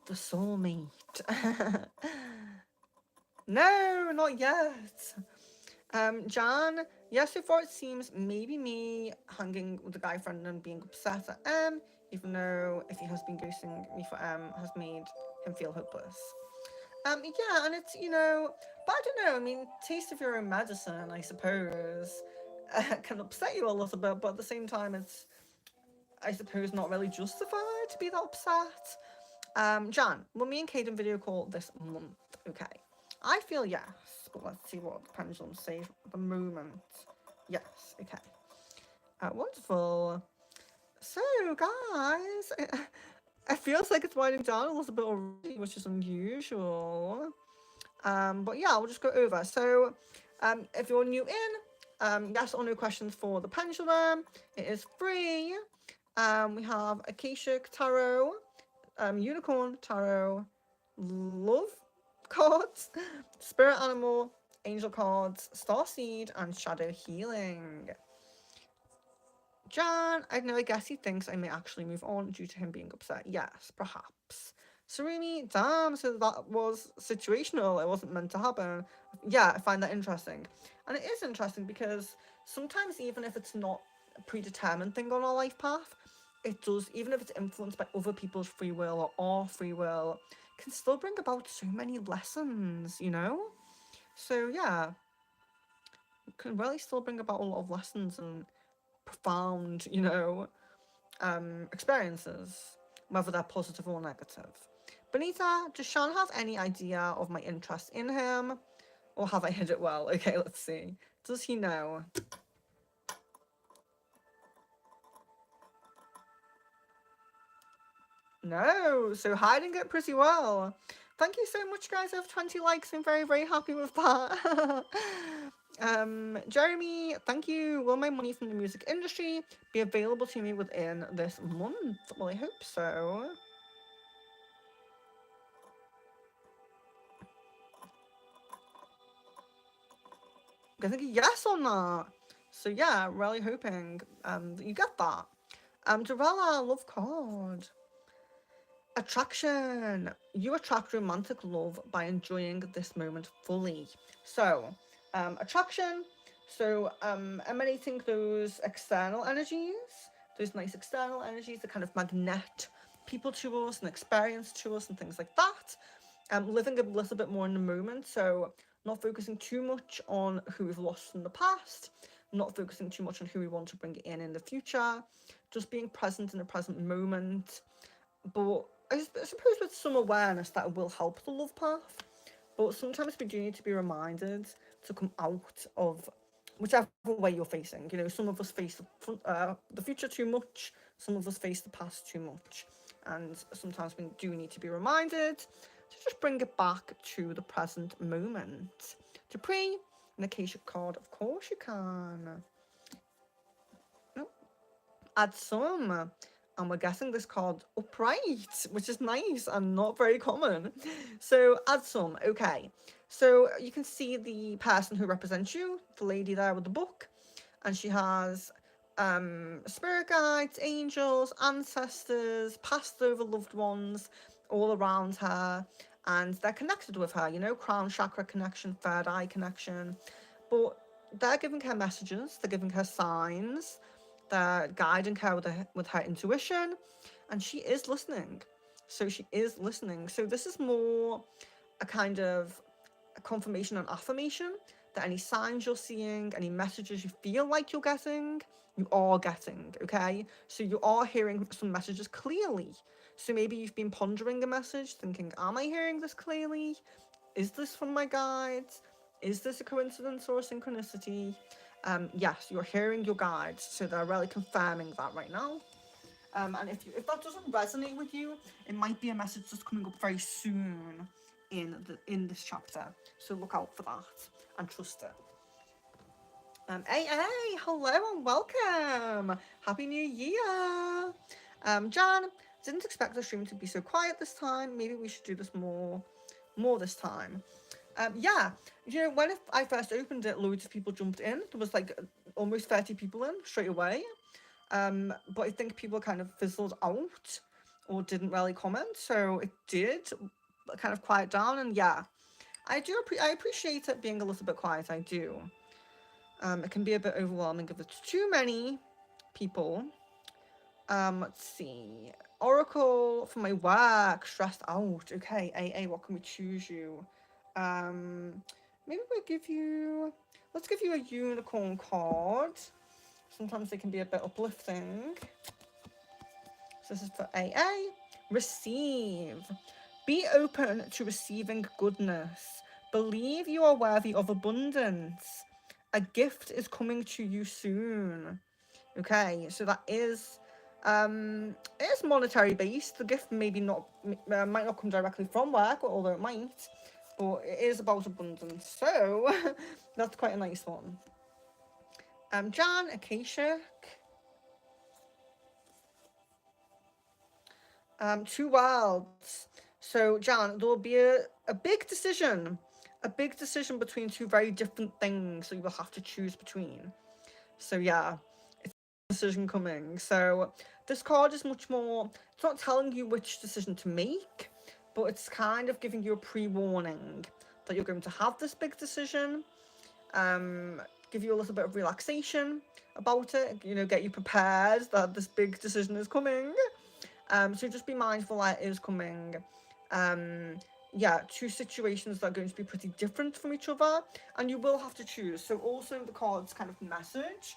the soulmate? No, not yet. Jan, yeah, so far it seems maybe me hanging with a guy friend and being upset at M, even though if he has been ghosting me for M, has made him feel hopeless. Yeah, and it's, but I don't know, I mean, taste of your own medicine, I suppose, can upset you a little bit, but at the same time, it's, I suppose, not really justified to be that upset. Jan, will me and Caden video call this month? Okay. I feel yes, but let's see what the pendulums say at the moment. Yes, okay. Wonderful. So, guys, it feels like it's winding down a little bit already, which is unusual. But yeah, we'll just go over. So, if you're new in, yes or no questions for the pendulum. It is free. We have Akashic Tarot, Unicorn Tarot, Love cards, Spirit Animal, Angel cards, Starseed, and Shadow Healing. Jan, I know, I guess he thinks I may actually move on due to him being upset. Yes, perhaps. Sarumi, damn, so that was situational. It wasn't meant to happen. Yeah, I find that interesting. And it is interesting because sometimes, even if it's not a predetermined thing on our life path, it does, even if it's influenced by other people's free will or our free will, can still bring about so many lessons, you know? So, yeah, it can really still bring about a lot of lessons and profound, experiences, whether they're positive or negative. Benita, does Sean have any idea of my interest in him? Or have I hid it well? Okay, let's see. Does he know? No, so hiding it pretty well. Thank you so much, guys. I have 20 likes. I'm very, very happy with that. Jeremy, thank you. Will my money from the music industry be available to me within this month? Well, I hope so. I think a yes on that. So yeah, really hoping that you get that. Dorella, love card. Attraction. You attract romantic love by enjoying this moment fully. So, attraction. So, emanating those external energies, those nice external energies that kind of magnet people to us and experience to us and things like that. Living a little bit more in the moment. So, not focusing too much on who we've lost in the past, not focusing too much on who we want to bring in the future, just being present in the present moment. But I suppose with some awareness that will help the love path. But sometimes we do need to be reminded to come out of whichever way you're facing. You know, some of us face the future too much, some of us face the past too much. And sometimes we do need to be reminded to just bring it back to the present moment. Dupree, an Acacia card, of course you can. Add some. And we're getting this card upright, which is nice and not very common. So add some. Okay. So you can see the person who represents you, the lady there with the book, and she has spirit guides, angels, ancestors, past over loved ones all around her, and they're connected with her, crown chakra connection, third eye connection. But they're giving her messages, they're giving her signs, they're guiding her with her intuition, and she is listening. So she is listening. So this is more a kind of a confirmation and affirmation that any signs you're seeing, any messages you feel like you're getting, you are getting, okay? So you are hearing some messages clearly. So maybe you've been pondering a message, thinking, am I hearing this clearly? Is this from my guides? Is this a coincidence or a synchronicity? Yes, you're hearing your guides, so they're really confirming that right now. And if that doesn't resonate with you, it might be a message that's coming up very soon in this chapter. So look out for that and trust it. Hey, hello and welcome. Happy New Year. Jan, didn't expect the stream to be so quiet this time. Maybe we should do this more this time. Yeah, when I first opened it, loads of people jumped in. There was like almost 30 people in straight away. But I think people kind of fizzled out or didn't really comment, so it did kind of quiet down. And yeah, I appreciate it being a little bit quiet. I do. It can be a bit overwhelming if it's too many people. Let's see. Oracle for my work, stressed out. Okay, AA, what can we choose you? Maybe let's give you a unicorn card. Sometimes they can be a bit uplifting. So this is for AA. Receive. Be open to receiving goodness. Believe you are worthy of abundance. A gift is coming to you soon. Okay, so that is it is monetary based. The gift maybe not might not come directly from work, although it might, but it is about abundance. So that's quite a nice one. Jan, Acacia. Two worlds. So Jan, there will be a big decision. A big decision between two very different things that you will have to choose between. So yeah, decision coming. So this card is much more, it's not telling you which decision to make, but it's kind of giving you a pre-warning that you're going to have this big decision. Give you a little bit of relaxation about it, get you prepared that this big decision is coming. So just be mindful that it is coming. Yeah, two situations that are going to be pretty different from each other, and you will have to choose. So also the card's kind of message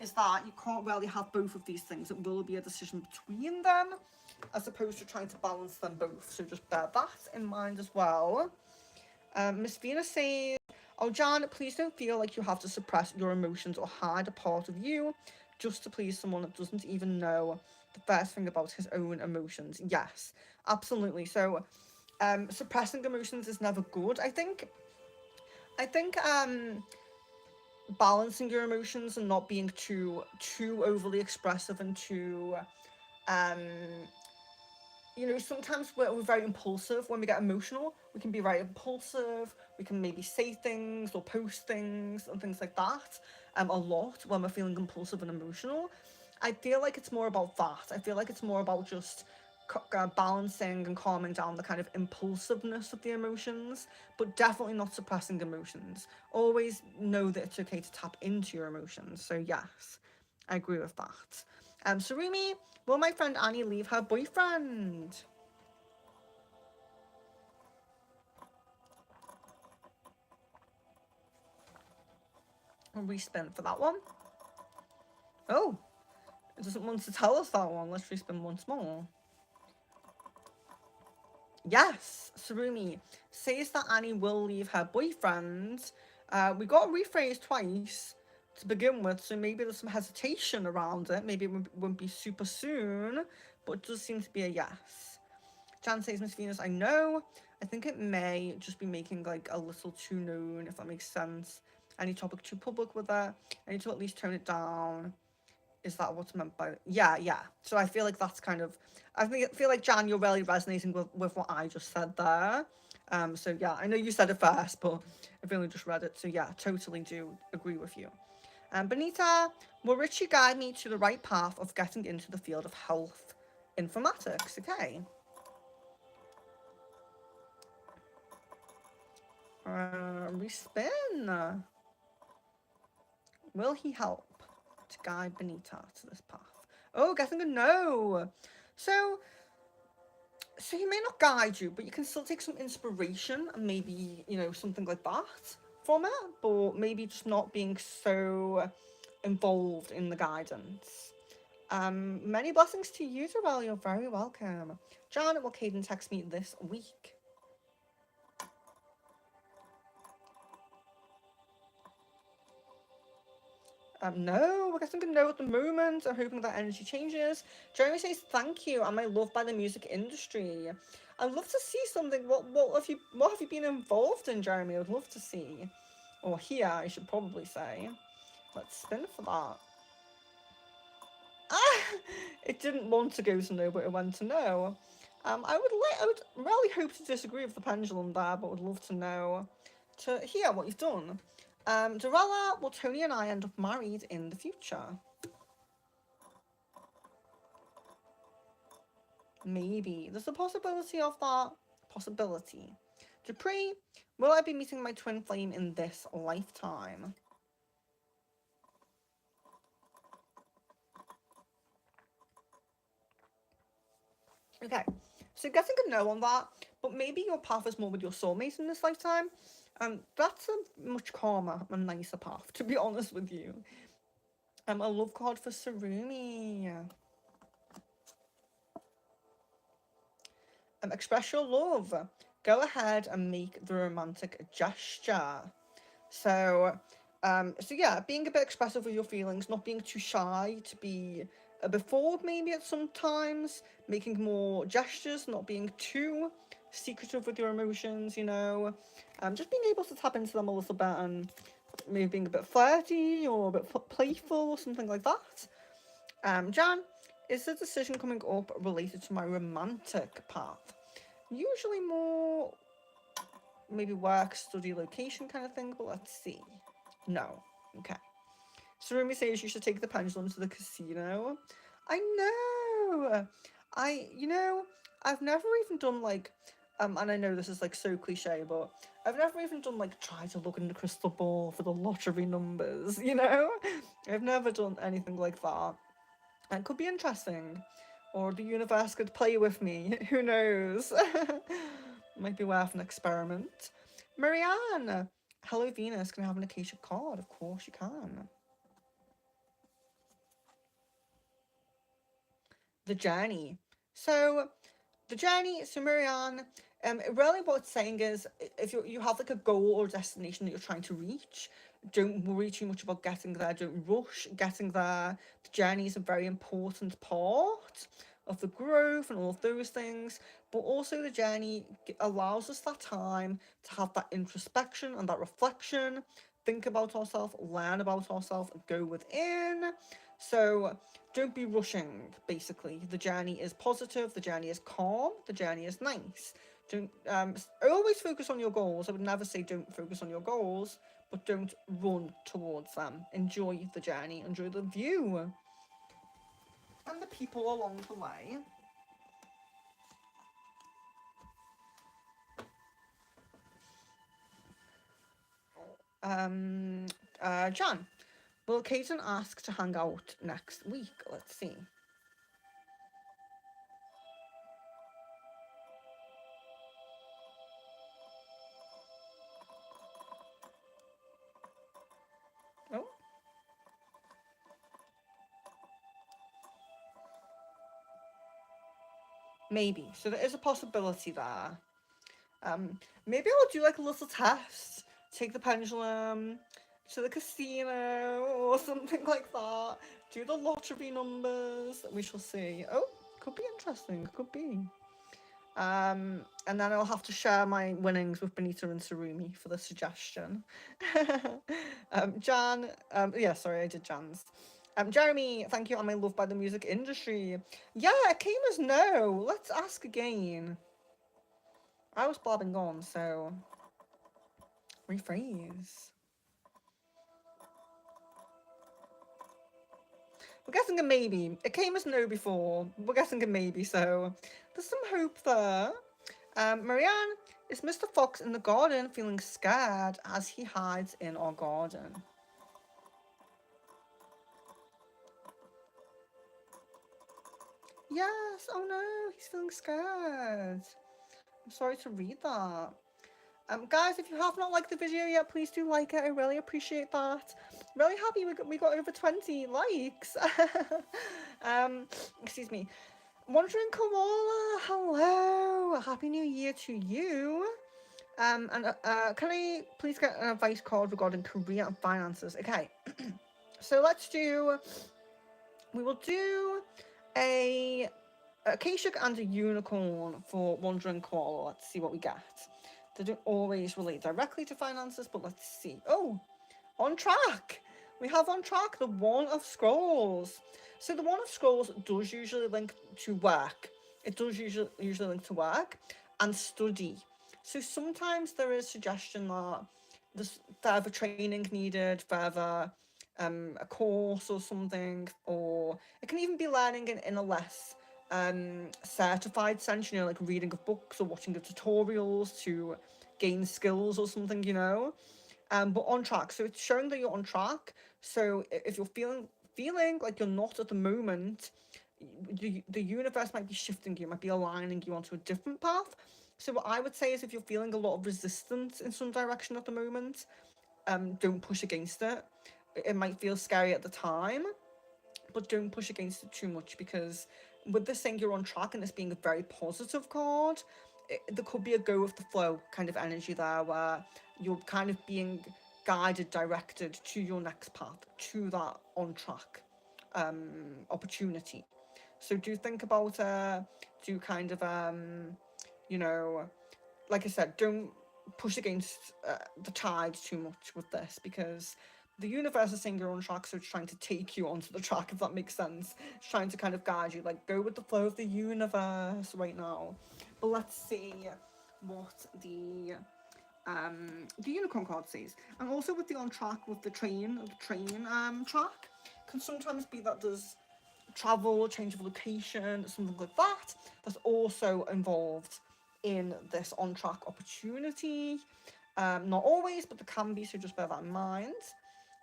is that you can't really have both of these things. It will be a decision between them, as opposed to trying to balance them both. So just bear that in mind as well. Miss Venus says, "Oh, Jan, please don't feel like you have to suppress your emotions or hide a part of you just to please someone that doesn't even know the first thing about his own emotions." Yes, absolutely. So, suppressing emotions is never good. I think balancing your emotions and not being too overly expressive and too um sometimes we're very impulsive when we get emotional. We can be very impulsive. We can maybe say things or post things and things like that a lot when we're feeling impulsive and emotional. I feel like it's more about that. I feel like it's more about just balancing and calming down the kind of impulsiveness of the emotions, but definitely not suppressing emotions. Always know that it's okay to tap into your emotions. So yes, I agree with that. Sarumi, will my friend Annie leave her boyfriend? I'll respin for that one. Oh, it doesn't want to tell us that one. Let's respin once more. Yes, Sarumi says that Annie will leave her boyfriend. We got rephrased twice to begin with, so maybe there's some hesitation around it. Maybe it won't be super soon, but it does seem to be a yes. Jan says, Miss Venus, I know. I think it may just be making like a little too known, if that makes sense. Any topic too public with it. I need to at least tone it down. Is that what's meant by yeah. So I feel like that's kind of feel like Jan, you're really resonating with what I just said there. So yeah, I know you said it first, but I've only just read it. So yeah, totally do agree with you. Benita, will Richie guide me to the right path of getting into the field of health informatics? Okay. Respin. Will he help to guide Benita to this path? Oh, getting a no. So he may not guide you, but you can still take some inspiration and maybe, something like that from it, but maybe just not being so involved in the guidance. Many blessings to you, Darrell. You're very welcome. Janet will Caden text me this week. No, we're getting a no at the moment. I'm hoping that energy changes. Jeremy says thank you. Am I loved by the music industry? I'd love to see something. What have you been involved in, Jeremy? I'd love to see. Or hear, I should probably say. Let's spin for that. Ah, it didn't want to go to no, but it went to no. I would really hope to disagree with the pendulum there, but would love to know, to hear what you've done. Dorella, will Tony and I end up married in the future? Maybe. There's a possibility of that. Possibility. Dupree, will I be meeting my twin flame in this lifetime? Okay, so getting a no on that, but maybe your path is more with your soulmate in this lifetime. That's a much calmer and nicer path, to be honest with you. A love card for Sarumi. Express your love. Go ahead and make the romantic gesture. So yeah, being a bit expressive with your feelings, not being too shy to be a bit forward maybe at some times, making more gestures, not being too secretive with your emotions, just being able to tap into them a little bit and maybe being a bit flirty or a bit playful or something like that. Jan, is the decision coming up related to my romantic path? Usually more maybe work, study, location kind of thing, but let's see. No. Okay. Sarumi says you should take the pendulum to the casino. I know. I've never even done like, and I know this is like so cliche, but I've never even done like try to look in the crystal ball for the lottery numbers. I've never done anything like that. And it could be interesting, or the universe could play with me. Who knows? Might be worth an experiment. Marianne, hello Venus. Can I have an Acacia card? Of course you can. The journey. So the journey, so Marianne, really what it's saying is if you have like a goal or destination that you're trying to reach, don't worry too much about getting there. Don't rush getting there. The journey is a very important part of the growth and all of those things, but also the journey allows us that time to have that introspection and that reflection, think about ourselves, learn about ourselves, go within. So don't be rushing, basically. The journey is positive, the journey is calm, the journey is nice. Don't always focus on your goals. I would never say don't focus on your goals, but don't run towards them. Enjoy the journey, enjoy the view and the people along the way. Jan, will Kaiten ask to hang out next week? Let's see. Oh, maybe. So there is a possibility there. Maybe I'll do like a little test. Take the pendulum to the casino or something like that. Do the lottery numbers. We shall see. Oh, could be interesting. Could be. And then I'll have to share my winnings with Benita and Sarumi for the suggestion. Jan, yeah, sorry, I did Jan's. Jeremy, thank you. Am I loved by the music industry? Yeah, it came as no. Let's ask again. I was blabbing on, so rephrase. We're getting a maybe. It came as no before. We're getting a maybe, so there's some hope there. Marianne, is Mr. Fox in the garden feeling scared as he hides in our garden? Yes, oh no, he's feeling scared. I'm sorry to read that. Guys, if you have not liked the video yet, please do like it. I really appreciate that. Really happy we got over 20 likes. Excuse me. Wandering Koala, hello. Happy New Year to you. And can I please get an advice card regarding career and finances? Okay. So we will do a Acacia and a unicorn for Wandering Koala. Let's see what we get. They don't always relate directly to finances, but let's see. Oh, on track. We have on track the One of Scrolls. So the One of Scrolls does usually link to work. It does usually link to work and study. So sometimes there is suggestion that there's further training needed, further a course or something, or it can even be learning in a less certified sense, like reading of books or watching of tutorials to gain skills or something, but on track. So it's showing that you're on track. So if you're feeling like you're not at the moment, the universe might be shifting you, might be aligning you onto a different path. So what I would say is if you're feeling a lot of resistance in some direction at the moment, don't push against it. It might feel scary at the time, but don't push against it too much, because with this saying you're on track and this being a very positive card, there could be a go with the flow kind of energy there where you're kind of being guided, directed to your next path, to that on track opportunity. So do think about do kind of like I said, don't push against the tide too much with this, because the universe is saying you're on track, so it's trying to take you onto the track, if that makes sense. It's trying to kind of guide you, like go with the flow of the universe right now. But let's see what the the unicorn card says. And also with the on track with the train track can sometimes be that there's travel, change of location, something like that, that's also involved in this on track opportunity. Not always, but there can be, so just bear that in mind.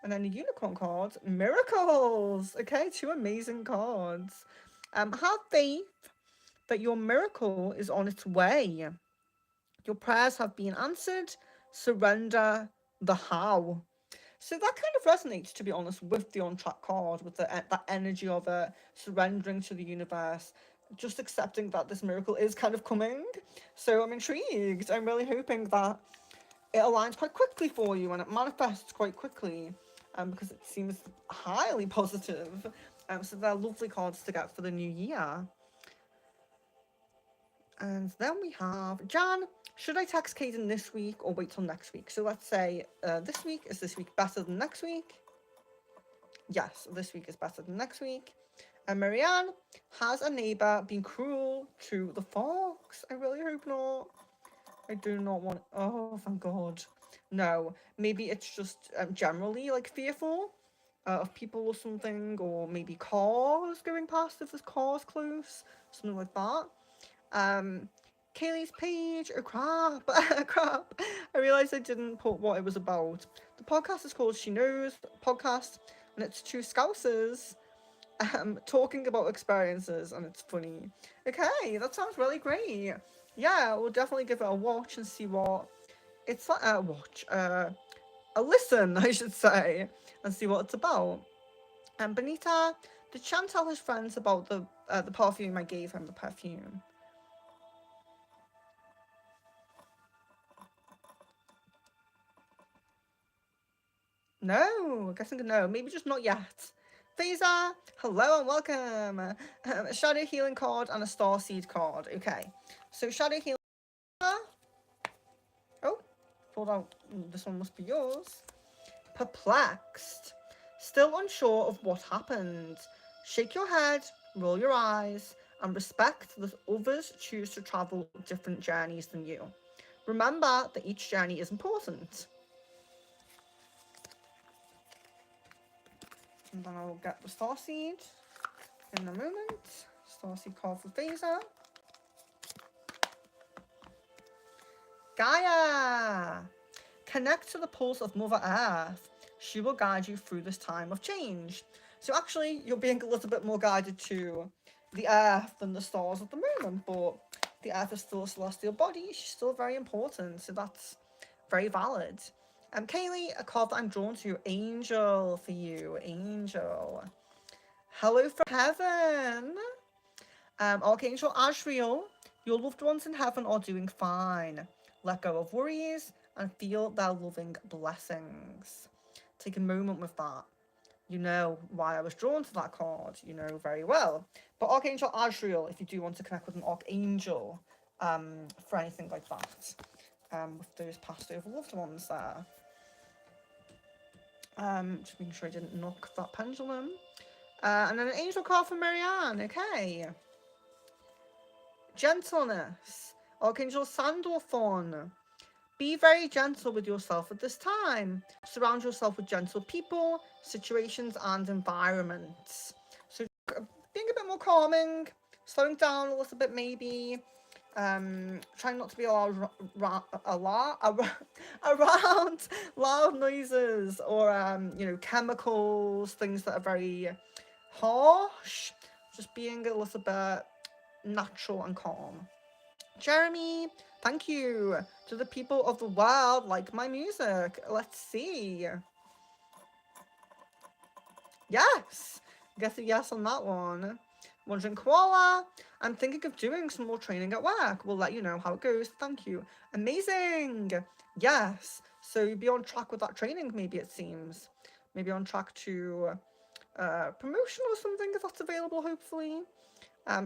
And then the unicorn cards, miracles. Okay, two amazing cards. Have faith that your miracle is on its way. Your prayers have been answered. Surrender the how. So that kind of resonates, to be honest, with the on track card, with that energy of surrendering to the universe, just accepting that this miracle is kind of coming. So I'm intrigued. I'm really hoping that it aligns quite quickly for you and it manifests quite quickly, because it seems highly positive. So they're lovely cards to get for the new year. And then we have Jan. Should I text Caden this week or wait till next week? So let's say this week. Is this week better than next week? Yes, this week is better than next week. And Marianne, has a neighbour been cruel to the fox? I really hope not. I do not want. Oh, thank God. No, maybe it's just generally like fearful of people or something, or maybe cars going past if there's cars close, something like that. Kaylee's page. Oh crap! Crap! I realised I didn't put what it was about. The podcast is called She Knows Podcast, and it's two scousers talking about experiences, and it's funny. Okay, that sounds really great. Yeah, we'll definitely give it a watch and see what it's like. A listen, I should say, and see what it's about. And Benita, did Chan tell his friends about the perfume I gave him? The perfume. No, I guessing no. Maybe just not yet. Faza, hello and welcome. A Shadow Healing card and a Star Seed card. Okay, so Shadow Healing. Oh, thought out. This one must be yours. Perplexed. Still unsure of what happened. Shake your head, roll your eyes, and respect that others choose to travel different journeys than you. Remember that each journey is important. And then I'll get the Starseed in a moment. Starseed card for Phaser. Gaia! Connect to the pulse of Mother Earth. She will guide you through this time of change. So actually, you're being a little bit more guided to the Earth than the stars at the moment, but the Earth is still a celestial body. She's still very important, so that's very valid. Kaylee, a card that I'm drawn to, Angel for you, Angel. Hello from heaven. Archangel Ashriel, your loved ones in heaven are doing fine. Let go of worries and feel their loving blessings. Take a moment with that. You know why I was drawn to that card. You know very well. But Archangel Azrael, if you do want to connect with an Archangel for anything like that, with those passed over loved ones there. Just making sure I didn't knock that pendulum. And then an angel card for Marianne. Okay. Gentleness. Archangel Sandalphon. Be very gentle with yourself at this time. Surround yourself with gentle people, situations, and environments. So being a bit more calming, slowing down a little bit maybe. Trying not to be around loud noises or chemicals, things that are very harsh. Just being a little bit natural and calm. Jeremy, thank you. To the people of the world like my music. Let's see. Yes. Guess a yes on that one. Wondering Koala. I'm thinking of doing some more training at work. We'll let you know how it goes. Thank you. Amazing. Yes. So you'll be on track with that training, maybe it seems. Maybe on track to promotion or something if that's available, hopefully.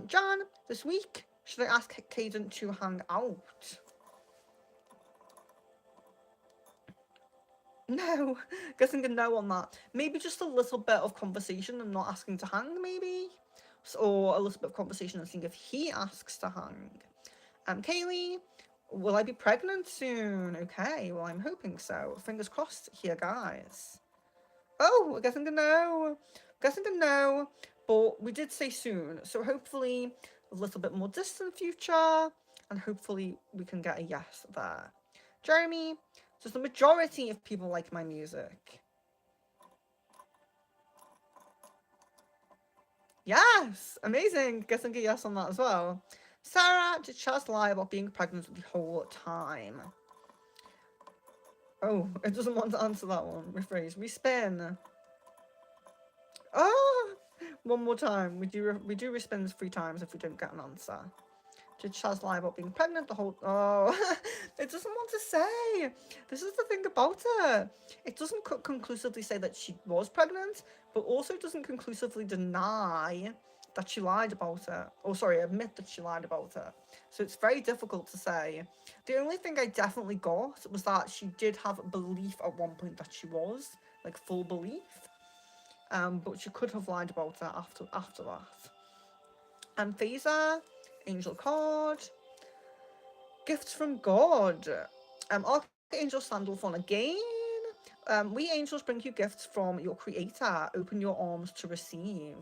Jan, this week, should I ask Caden to hang out? No, guessing a no on that. Maybe just a little bit of conversation and not asking to hang, maybe? Or a little bit of conversation and seeing if he asks to hang. Kaylee, Will I be pregnant soon? Okay, well, I'm hoping so. Fingers crossed here, guys. Oh, I guess I'm gonna know. Guessing a no, but we did say soon, so hopefully a little bit more distant future, and hopefully we can get a yes there. Jeremy, does the majority of people like my music? Yes, amazing. Guessing a yes on that as well. Sarah, did Chaz lie about being pregnant the whole time? Oh, it doesn't want to answer that one. Rephrase. Respin. Oh, one more time. We do respin 3 times if we don't get an answer. Did Chaz lie about being pregnant the whole? Oh, it doesn't want to say. This is the thing about it. It doesn't conclusively say that she was pregnant, but also doesn't conclusively deny that she lied about it. Oh, sorry, admit that she lied about it. So it's very difficult to say. The only thing I definitely got was that she did have belief at one point that she was, like full belief. But she could have lied about it after that. And Phaser, Angel card, gifts from God. Archangel Sandalphon again. We angels bring you gifts from your creator. Open your arms to receive.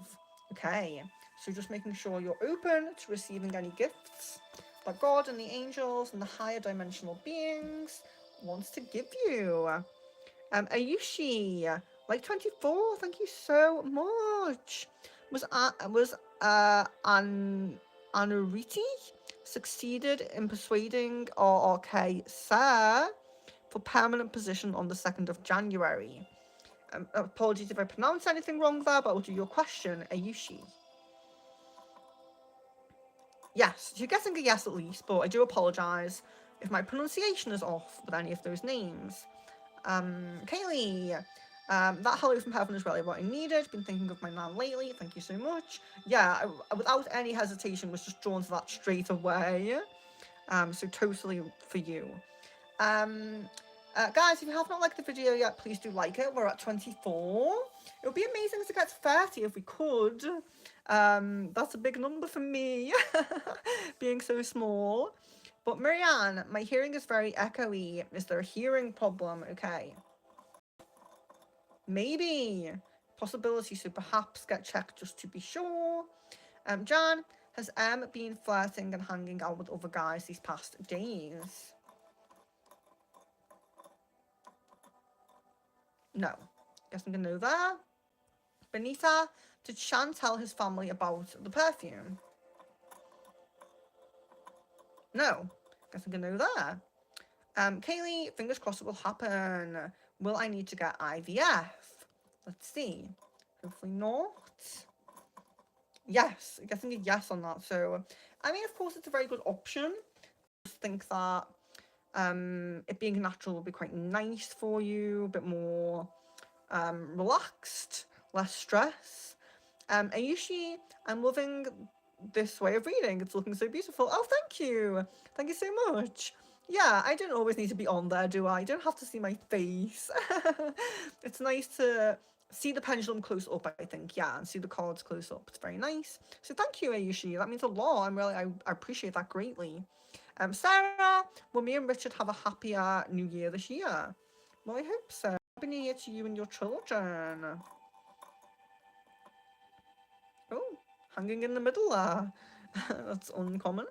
Okay, so just making sure you're open to receiving any gifts that God and the angels and the higher dimensional beings wants to give you. Ayushi, like 24, thank you so much. Was Anuriti succeeded in persuading RRK Sir for permanent position on the 2nd of January. Apologies if I pronounce anything wrong there, but I'll do your question, Ayushi. Yes, you're getting a yes at least, but I do apologise if my pronunciation is off with any of those names. Kaylee, that hello from heaven is really what I needed. Been thinking of my nan lately. Thank you so much. Yeah, without any hesitation, was just drawn to that straight away. So totally for you. Guys, if you have not liked the video yet, please do like it. We're at 24. It would be amazing to get to 30 if we could. That's a big number for me, being so small. But Marianne, my hearing is very echoey. Is there a hearing problem? Okay. Maybe. Possibility, so perhaps get checked just to be sure. Jan, has M been flirting and hanging out with other guys these past days? No. Guess I'm gonna know that. Benita, did Shan tell his family about the perfume? No. Guess I'm gonna know that. Kaylee, fingers crossed it will happen. Will I need to get IVF? Let's see. Hopefully not. Yes, getting a yes on that. So, I mean, of course, it's a very good option. I just think that it being natural will be quite nice for you, a bit more relaxed, less stress. Ayushi, I'm loving this way of reading. It's looking so beautiful. Oh, thank you. Thank you so much. Yeah, I don't always need to be on there, do I? I don't have to see my face. It's nice to see the pendulum close up, I think, yeah, and see the cards close up. It's very nice. So thank you, Ayushi. That means a lot. I appreciate that greatly. Sarah, will me and Richard have a happier new year this year? Well, I hope so. Happy New Year to you and your children. Oh, hanging in the middle there. That's uncommon.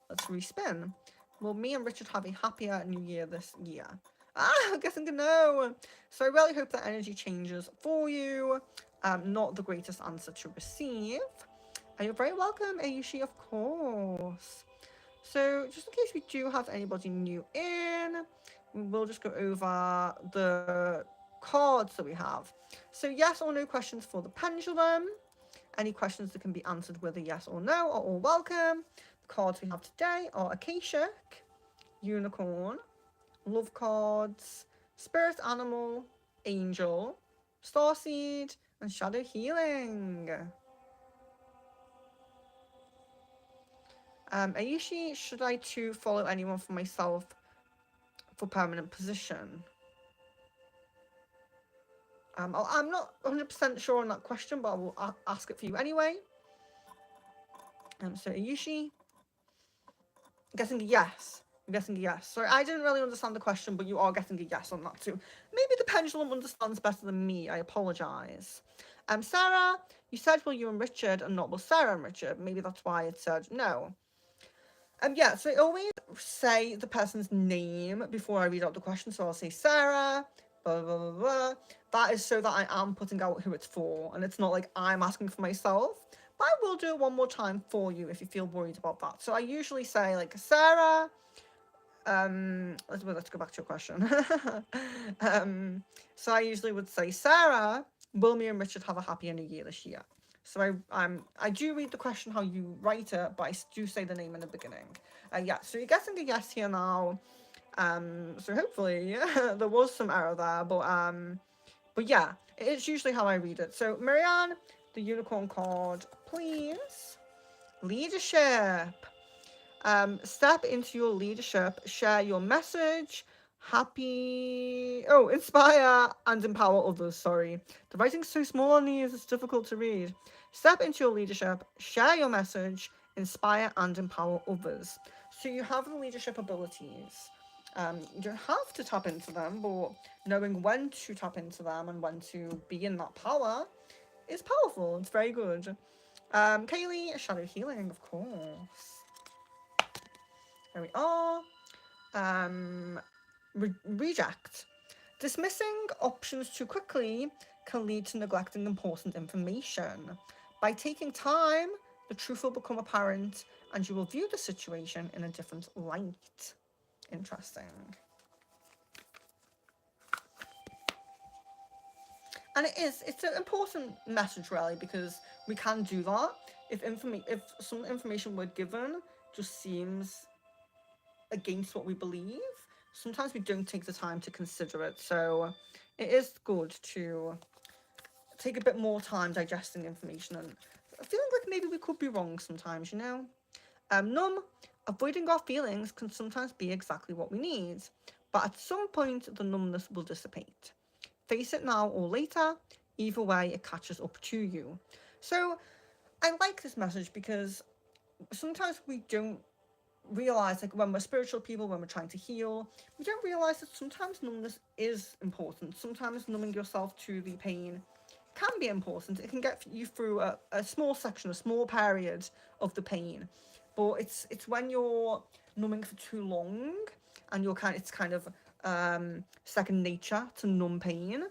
Let's respin. Will me and Richard have a happier new year this year? I'm guessing a no. So I really hope that energy changes for you. Not the greatest answer to receive. And you're very welcome, Ayushi, of course. So just in case we do have anybody new in, we'll just go over the cards that we have. So yes or no questions for the pendulum. Any questions that can be answered with a yes or no are all welcome. The cards we have today are Akashic, Unicorn, Love cards, Spirit Animal, Angel, Starseed, and Shadow Healing. Ayushi, should I too follow anyone for myself for permanent position? I'm not 100% sure on that question, but I will ask it for you anyway. So Ayushi, I'm guessing yes. I'm guessing a yes. Sorry, I didn't really understand the question, but you are getting a yes on that too. Maybe the pendulum understands better than me. I apologize. Sarah, you said will you and Richard and not will Sarah and Richard. Maybe that's why it said no. Yeah, so I always say the person's name before I read out the question. So I'll say Sarah, blah, blah, blah, blah. That is so that I am putting out who it's for, and it's not like I'm asking for myself. But I will do it one more time for you if you feel worried about that. So I usually say, like, Sarah, let's go back to your question. So I usually would say, Sarah, will me and Richard have a happier new year this year? So I do read the question how you write it, but I do say the name in the beginning. Yeah, so you're getting a yes here now. So hopefully there was some error there, but yeah, it's usually how I read it. So Marianne, the unicorn card, please. Leadership. Step into your leadership, share your message, inspire and empower others. Sorry, the writing's so small on these, it's difficult to read. Step into your leadership, share your message, inspire and empower others. So you have the leadership abilities. You don't have to tap into them, but knowing when to tap into them and when to be in that power is powerful. It's very good. Kaylee, shadow healing, of course. There we are. Reject. Dismissing options too quickly can lead to neglecting important information. By taking time, the truth will become apparent and you will view the situation in a different light. Interesting. And it's an important message really, because we can do that if some information we're given just seems against what we believe. Sometimes we don't take the time to consider it, so it is good to take a bit more time digesting information and feeling like maybe we could be wrong sometimes, you know. Numb. Avoiding our feelings can sometimes be exactly what we need, but at some point the numbness will dissipate. Face it now or later, either way it catches up to you. So I like this message because sometimes we don't realize, like, when we're spiritual people, when we're trying to heal, we don't realize that sometimes numbness is important. Sometimes numbing yourself to the pain can be important. It can get you through a small section, a small period of the pain, but it's when you're numbing for too long and it's kind of second nature to numb pain,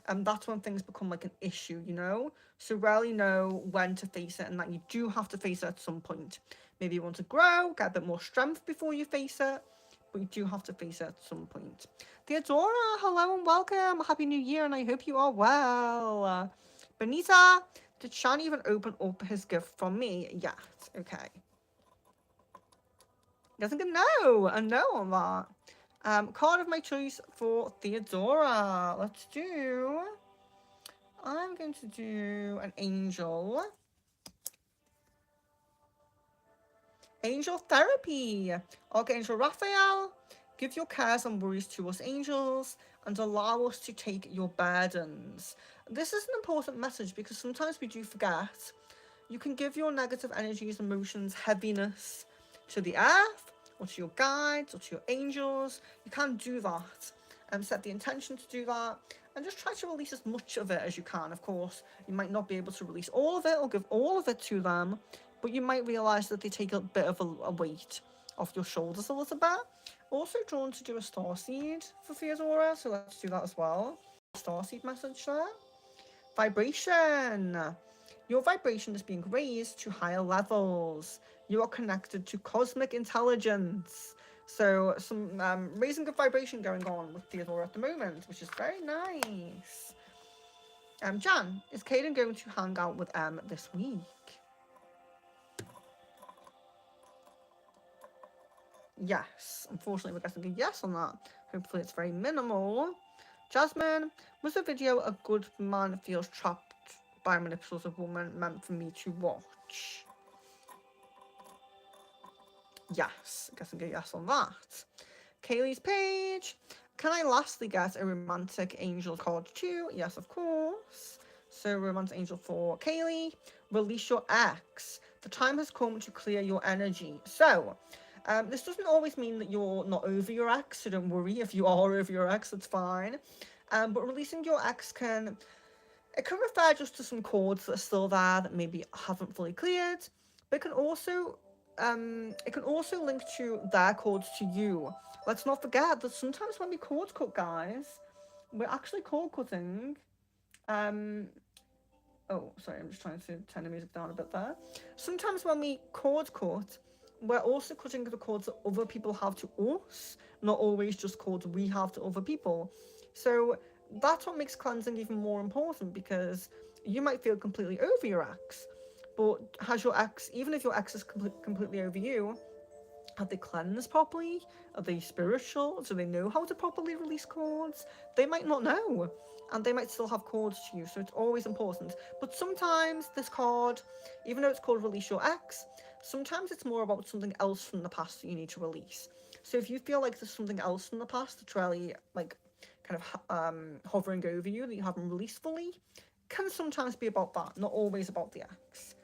and that's when things become like an issue, you know. So rarely know when to face it, and that you do have to face it at some point. Maybe you want to grow, get a bit more strength before you face it, but you do have to face it at some point. Theodora, hello and welcome. Happy New Year, and I hope you are well. Benita, did Shan even open up his gift from me yet? Okay. Doesn't get a no on that. Card of my choice for Theodora. I'm going to do an angel. Angel therapy. Archangel Raphael, give your cares and worries to us angels and allow us to take your burdens. This is an important message because sometimes we do forget. You can give your negative energies, emotions, heaviness to the earth or to your guides or to your angels. You can do that and set the intention to do that and just try to release as much of it as you can. Of course, you might not be able to release all of it or give all of it to them, but you might realize that they take a bit of a weight off your shoulders a little bit. Also drawn to do a starseed for Theodora, so let's do that as well. Starseed message there. Vibration. Your vibration is being raised to higher levels. You are connected to cosmic intelligence. So some raising of vibration going on with Theodora at the moment, which is very nice. Jan, is Kaden going to hang out with Em this week? Yes. Unfortunately, we're getting a yes on that. Hopefully it's very minimal. Jasmine, was the video A Good Man Feels Trapped by a Manipulative Woman meant for me to watch? Yes. Getting a yes on that. Kaylee's page. Can I lastly get a romantic angel card too? Yes, of course. So romantic angel for Kaylee. Release your ex. The time has come to clear your energy. So This doesn't always mean that you're not over your ex, so don't worry if you are over your ex, it's fine. But releasing your ex it can refer just to some cords that are still there that maybe haven't fully cleared, but it can also link to their cords to you. Let's not forget that sometimes when we cord cut, guys, we're actually cord cutting. Um, oh, sorry, I'm just trying to turn the music down a bit there. Sometimes when we cord cut, we're also cutting the cords that other people have to us, not always just cords we have to other people. So that's what makes cleansing even more important, because you might feel completely over your ex, but has your ex, even if your ex is completely over you, have they cleansed properly? Are they spiritual? Do they know how to properly release cords? They might not know, and they might still have cords to you, so it's always important. But sometimes this card, even though it's called Release Your Ex, sometimes it's more about something else from the past that you need to release. So if you feel like there's something else from the past that's really, like, kind of hovering over you that you haven't released fully, can sometimes be about that, not always about the ex.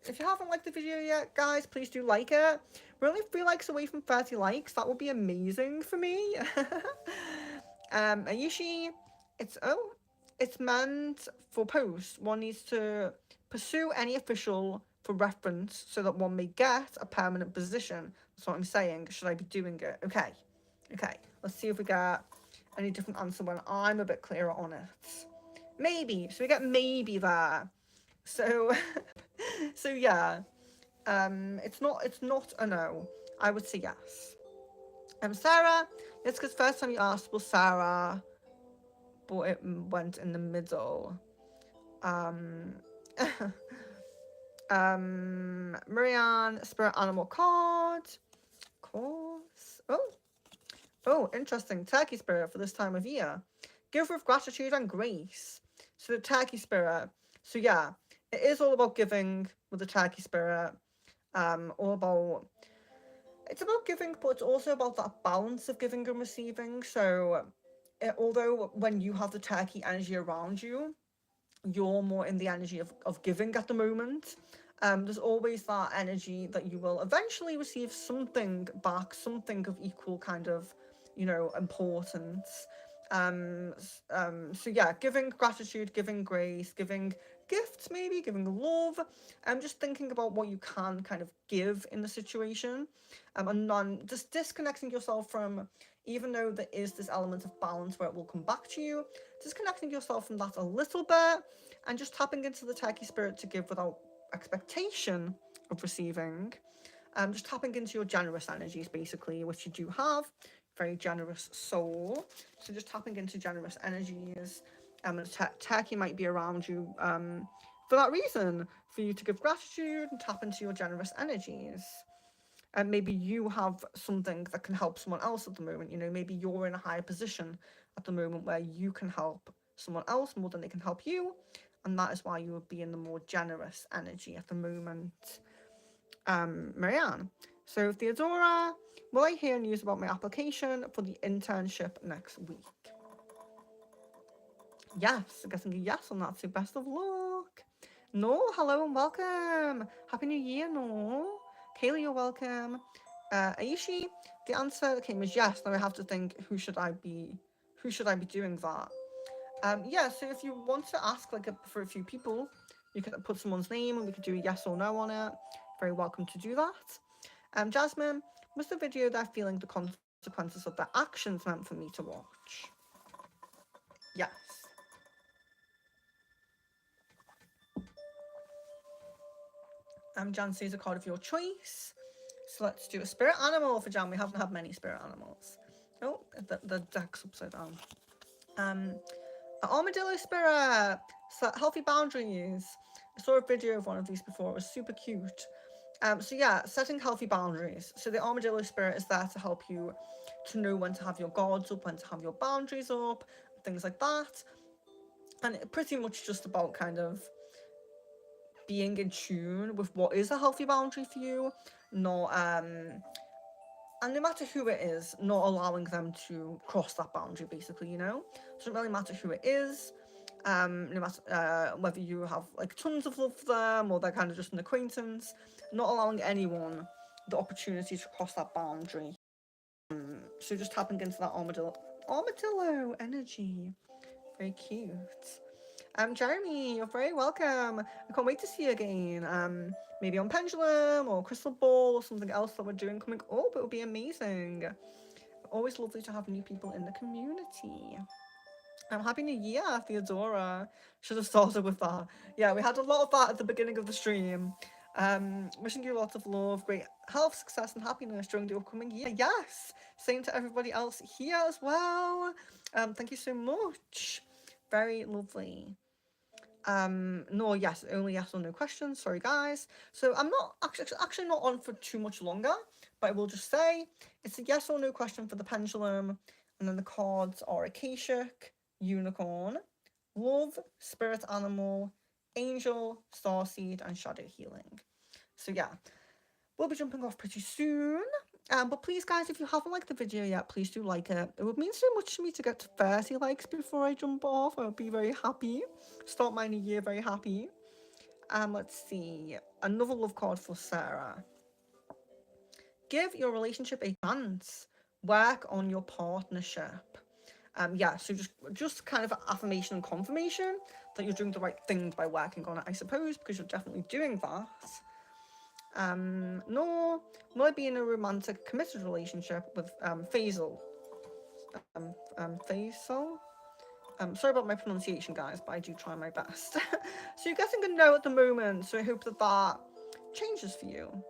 If you haven't liked the video yet, guys, please do like it. We're only 3 likes away from 30 likes. That would be amazing for me. Ayushi, it's meant for posts. One needs to pursue any official for reference so that one may get a permanent position. That's what I'm saying. Should I be doing it? Okay. Let's see if we get any different answer when I'm a bit clearer on it. Maybe. So we get maybe there. So, so yeah, it's not a no. I would say yes. Sarah, it's because first time you asked was Sarah, but it went in the middle. Marianne, spirit animal card, of course. Oh, interesting. Turkey spirit for this time of year. Give with gratitude and grace. So the turkey spirit. So yeah, it is all about giving with the turkey spirit. It's about giving, but it's also about that balance of giving and receiving. So although when you have the turkey energy around you, you're more in the energy of giving at the moment. There's always that energy that you will eventually receive something back, something of equal kind of, importance. So yeah, giving gratitude, giving grace, giving gifts, maybe giving love. Just thinking about what you can kind of give in the situation, and just disconnecting yourself from, even though there is this element of balance where it will come back to you, disconnecting yourself from that a little bit, and just tapping into the turkey spirit to give without expectation of receiving. Just tapping into your generous energies, basically, which you do have. Very generous soul. So just tapping into generous energies. Turkey might be around you for that reason, for you to give gratitude and tap into your generous energies. And maybe you have something that can help someone else at the moment. Maybe you're in a higher position at the moment where you can help someone else more than they can help you, and that is why you would be in the more generous energy at the moment. Marianne. So Theodora, will I hear news about my application for the internship next week? Yes, I'm getting a yes on that, so best of luck. No, hello and welcome. Happy New Year, no. Kaylee, you're welcome. Aishi, the answer that came was yes. Now I have to think, who should I be doing that? Yeah, so if you want to ask for a few people, you can put someone's name and we could do a yes or no on it. Very welcome to do that. Jasmine, was the video they're feeling the consequences of their actions meant for me to watch? Yes. Jan says a card of your choice. So let's do a spirit animal for Jan. We haven't had many spirit animals. Oh, the deck's upside down. An armadillo spirit. So healthy boundaries. I saw a video of one of these before. It was super cute. So yeah, setting healthy boundaries. So the armadillo spirit is there to help you to know when to have your guards up, when to have your boundaries up, things like that. And it pretty much just about kind of being in tune with what is a healthy boundary for you, not and no matter who it is, not allowing them to cross that boundary, basically, It doesn't really matter who it is, no matter whether you have tons of love for them or they're kind of just an acquaintance, not allowing anyone the opportunity to cross that boundary. So just tapping into that armadillo energy. Very cute. Jeremy, you're very welcome. I can't wait to see you again. Maybe on Pendulum or Crystal Ball or something else that we're doing coming up. It would be amazing. Always lovely to have new people in the community. Happy New Year, Theodora. Should have started with that. Yeah, we had a lot of that at the beginning of the stream. Wishing you lots of love, great health, success, and happiness during the upcoming year. Yes, same to everybody else here as well. Thank you so much. Very lovely. No, yes, only yes or no questions. Sorry, guys. So I'm not actually not on for too much longer, but I will just say it's a yes or no question for the pendulum, and then the cards are Akashic, Unicorn, Love, Spirit Animal, Angel, Starseed, and Shadow Healing. So yeah, we'll be jumping off pretty soon. But please, guys, if you haven't liked the video yet, please do like it. It would mean so much to me to get to 30 likes before I jump off. I would be very happy. Start my new year very happy. Let's see. Another love card for Sarah. Give your relationship a chance. Work on your partnership. Yeah, so just kind of affirmation and confirmation that you're doing the right thing by working on it, I suppose, because you're definitely doing that. Nor will I be in a romantic committed relationship with Faisal. Faisal? Sorry about my pronunciation, guys, but I do try my best. So you're getting a no at the moment, so I hope that changes for you.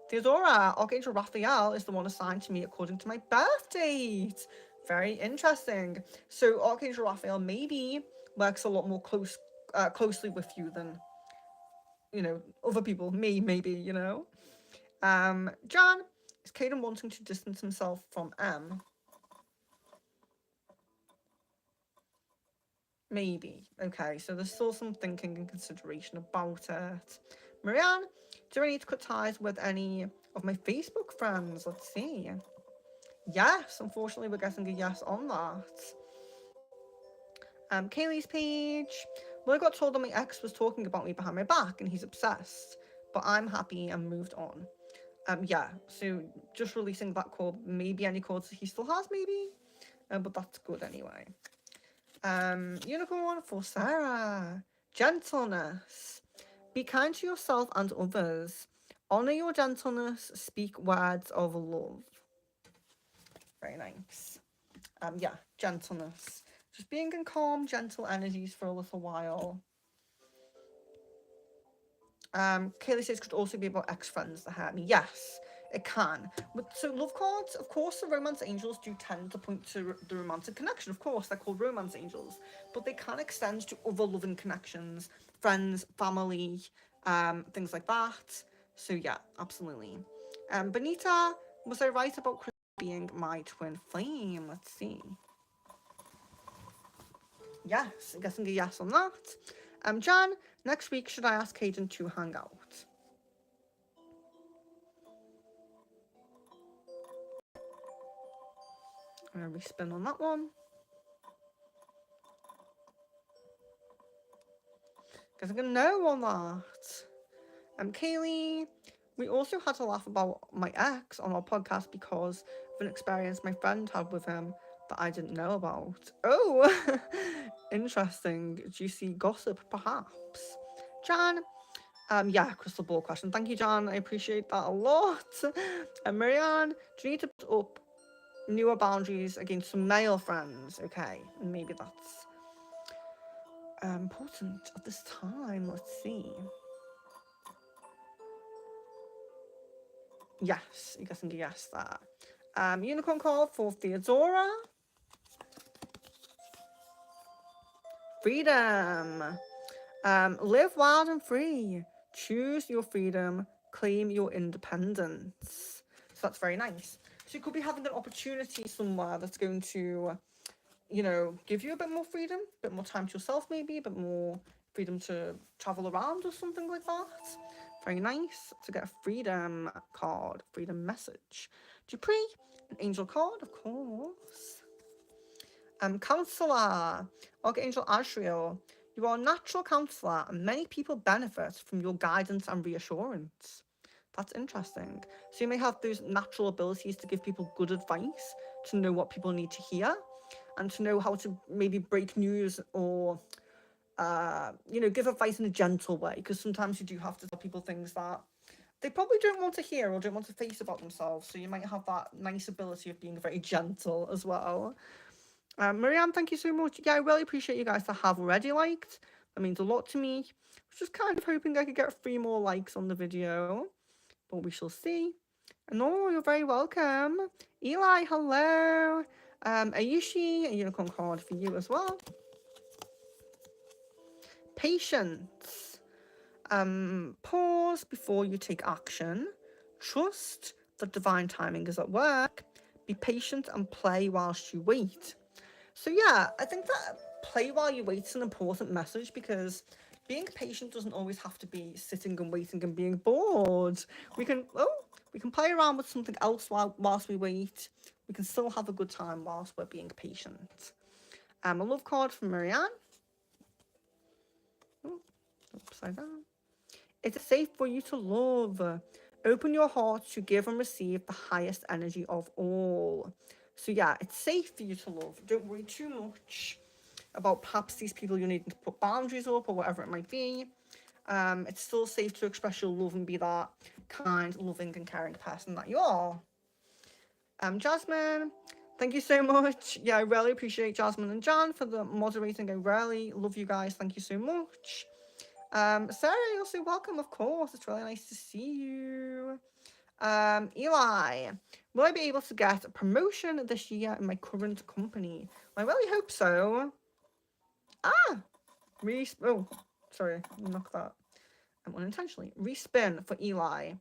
Theodora, Archangel Raphael is the one assigned to me according to my birth date. Very interesting. So Archangel Raphael maybe works a lot more closely with you than, other people. Me, maybe, Jan, is Caden wanting to distance himself from M? Maybe. Okay, so there's still some thinking and consideration about it. Marianne, do I need to cut ties with any of my Facebook friends? Let's see. Yes, unfortunately, we're getting a yes on that. Kaylee's page. Well, I got told that my ex was talking about me behind my back and he's obsessed, but I'm happy and moved on. Yeah, so just releasing that card, maybe any cards he still has, maybe, but that's good anyway. Unicorn for Sarah. Gentleness. Be kind to yourself and others. Honor your gentleness. Speak words of love. Very nice. Yeah, gentleness. Just being in calm, gentle energies for a little while. Kaylee says could also be about ex-friends that hurt me. Yes, it can. So love cards, of course, the romance angels do tend to point to the romantic connection. Of course, they're called romance angels, but they can extend to other loving connections, friends, family, things like that. So yeah, absolutely. Benita, was I right about Chris being my twin flame? Let's see. Yes, I'm guessing a yes on that. Jan, next week should I ask Caden to hang out? I'm gonna respin on that one. Guessing a no on that. Kaylee, we also had to laugh about my ex on our podcast because of an experience my friend had with him that I didn't know about. Oh, interesting, juicy gossip, perhaps. Jan, yeah, crystal ball question. Thank you, Jan. I appreciate that a lot. Marianne, do you need to put up newer boundaries against some male friends? Okay, maybe that's important at this time. Let's see. Yes, you guys can guess that. Unicorn card for Theodora. Freedom. Live wild and free. Choose your freedom. Claim your independence. So that's very nice. So you could be having an opportunity somewhere that's going to, give you a bit more freedom, a bit more time to yourself, maybe, a bit more freedom to travel around or something like that. Very nice to get a freedom card, freedom message. Dupree, an angel card, of course. Counselor, Archangel Azrael. You are a natural counselor, and many people benefit from your guidance and reassurance. That's interesting. So you may have those natural abilities to give people good advice, to know what people need to hear, and to know how to maybe break news or give advice in a gentle way, because sometimes you do have to tell people things that they probably don't want to hear or don't want to face about themselves. So you might have that nice ability of being very gentle as well. Marianne, thank you so much. Yeah, I really appreciate you guys to have already liked. That means a lot to me. I was just kind of hoping I could get 3 more likes on the video, but we shall see. And oh, you're very welcome. Eli, hello. Ayushi, a unicorn card for you as well. Patience. Pause before you take action. Trust that divine timing is at work. Be patient and play whilst you wait. So yeah, I think that play while you wait is an important message, because being patient doesn't always have to be sitting and waiting and being bored. We can play around with something else whilst we wait. We can still have a good time whilst we're being patient. A love card from Marianne. Oh, upside down. It is safe for you to love. Open your heart to give and receive the highest energy of all. So yeah, it's safe for you to love. Don't worry too much about perhaps these people you need to put boundaries up or whatever it might be. It's still safe to express your love and be that kind, loving and caring person that you are. Jasmine, thank you so much. Yeah, I really appreciate Jasmine and Jan for the moderating. I really love you guys. Thank you so much. Sarah, you're so welcome, of course. It's really nice to see you. Eli, will I be able to get a promotion this year in my current company? I really hope so. Oh, sorry, knock that. Unintentionally. Respin for Eli.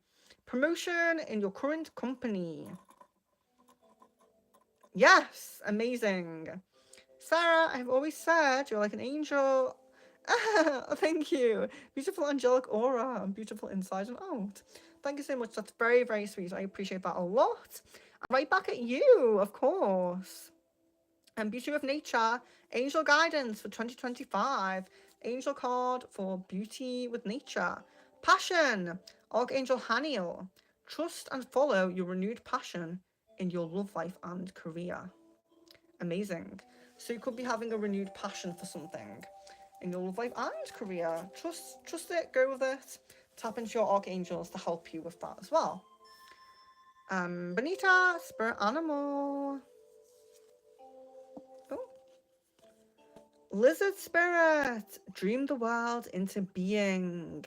Promotion in your current company. Yes, amazing. Sarah, I've always said you're like an angel. Thank you. Beautiful angelic aura and beautiful inside and out. Thank you so much. That's very, very sweet. I appreciate that a lot. And right back at you, of course. And Beauty of Nature, Angel Guidance for 2025. Angel card for Beauty with Nature. Passion, Archangel Haniel. Trust and follow your renewed passion in your love life and career. Amazing. So you could be having a renewed passion for something in your love life and career. Trust it, go with it. Tap into your archangels to help you with that as well. Bonita, spirit animal. Oh. Lizard spirit, dream the world into being.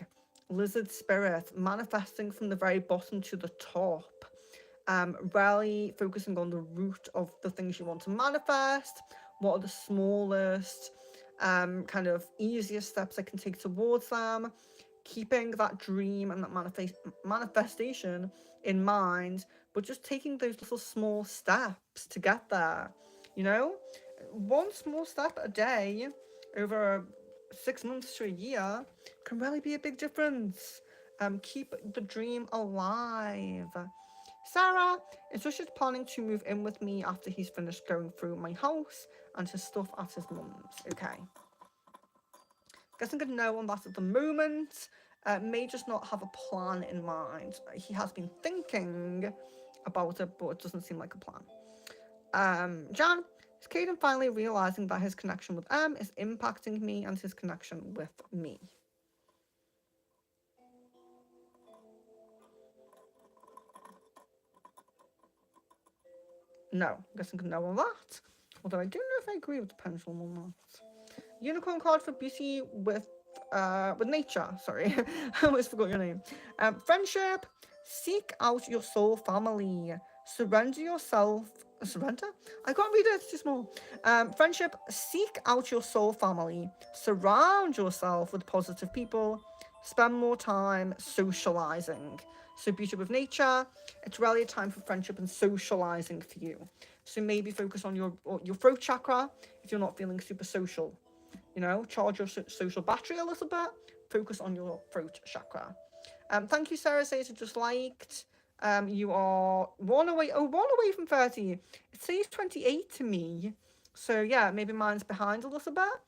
Lizard spirit, manifesting from the very bottom to the top. Really focusing on the root of the things you want to manifest. What are the smallest, kind of easiest steps I can take towards them? Keeping that dream and that manifestation in mind, but just taking those little small steps to get there. You know, one small step a day over 6 months to a year can really be a big difference. Keep the dream alive. Sarah is just planning to move in with me after he's finished going through my house and his stuff at his mum's. Okay. Guessing a no on that at the moment. May just not have a plan in mind. He has been thinking about it, but it doesn't seem like a plan. Jan, is Caden finally realizing that his connection with M is impacting me and his connection with me? No, guessing a no on that. Although I don't know if I agree with the pendulum or not. Unicorn card for Beauty with nature. Sorry, I almost forgot your name. Friendship. Seek out your soul family. Surrender yourself. Surrender? I can't read it. It's too small. Friendship. Seek out your soul family. Surround yourself with positive people. Spend more time socializing. So Beauty with Nature. It's really a time for friendship and socializing for you. So maybe focus on your throat chakra if you're not feeling super social. You know, charge your social battery a little bit. Focus on your throat chakra. Thank you, Sarah Says just liked. You are one away from 30. It says 28 to me. So yeah, maybe mine's behind a little bit.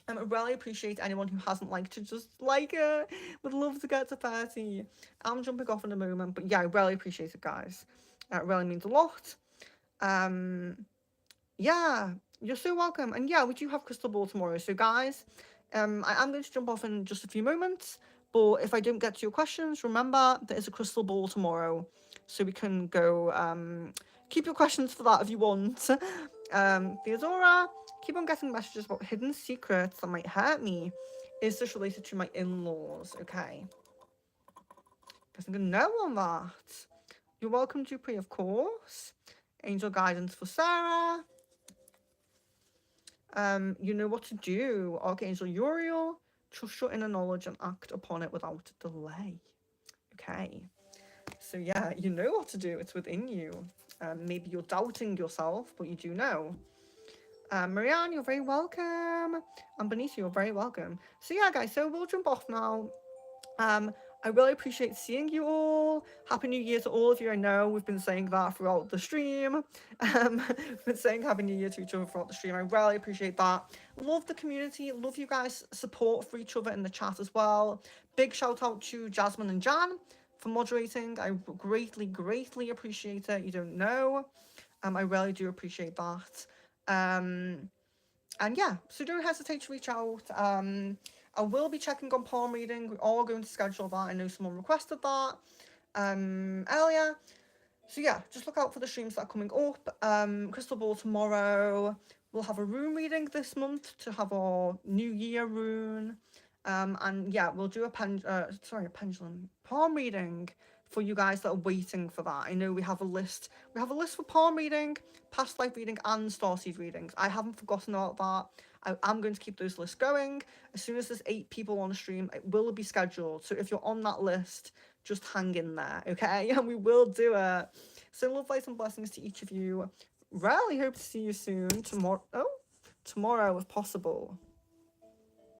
I really appreciate anyone who hasn't liked to just like it. Would love to get to 30. I'm jumping off in a moment, but yeah, I really appreciate it, guys. It really means a lot. Um, yeah, you're so welcome. And yeah, we do have Crystal Ball tomorrow. So, guys, I am going to jump off in just a few moments. But if I don't get to your questions, remember there is a Crystal Ball tomorrow. So we can go keep your questions for that if you want. Theodora, keep on getting messages about hidden secrets that might hurt me. Is this related to my in-laws? Okay. Guess I'm going to know on that. You're welcome, Dupree, of course. Angel guidance for Sarah. You know what to do, Archangel Uriel. Trust your inner knowledge and act upon it without delay. Okay. So yeah, you know what to do. It's within you. Maybe you're doubting yourself, but you do know. Marianne, you're very welcome. And Benita, you're very welcome. So yeah, guys, so we'll jump off now. I really appreciate seeing you all. Happy New Year to all of you. I know we've been saying that throughout the stream. We've been saying Happy New Year to each other throughout the stream. I really appreciate that. Love the community. Love you guys' support for each other in the chat as well. Big shout out to Jasmine and Jan for moderating. I greatly, greatly appreciate it. You don't know. I really do appreciate that. And yeah, so don't hesitate to reach out. I will be checking on palm reading. We are going to schedule that. I know someone requested that earlier. So yeah, just look out for the streams that are coming up. Crystal Ball tomorrow. We'll have a rune reading this month to have our New Year rune. And yeah, we'll do a pendulum palm reading for you guys that are waiting for that. I know we have a list. We have a list for palm reading, past life reading, and starseed readings. I haven't forgotten about that. I am going to keep those lists going. As soon as there's 8 people on the stream, it will be scheduled. So if you're on that list, just hang in there, okay? And we will do it. So love, light, and blessings to each of you. Really hope to see you soon. Tomorrow if possible.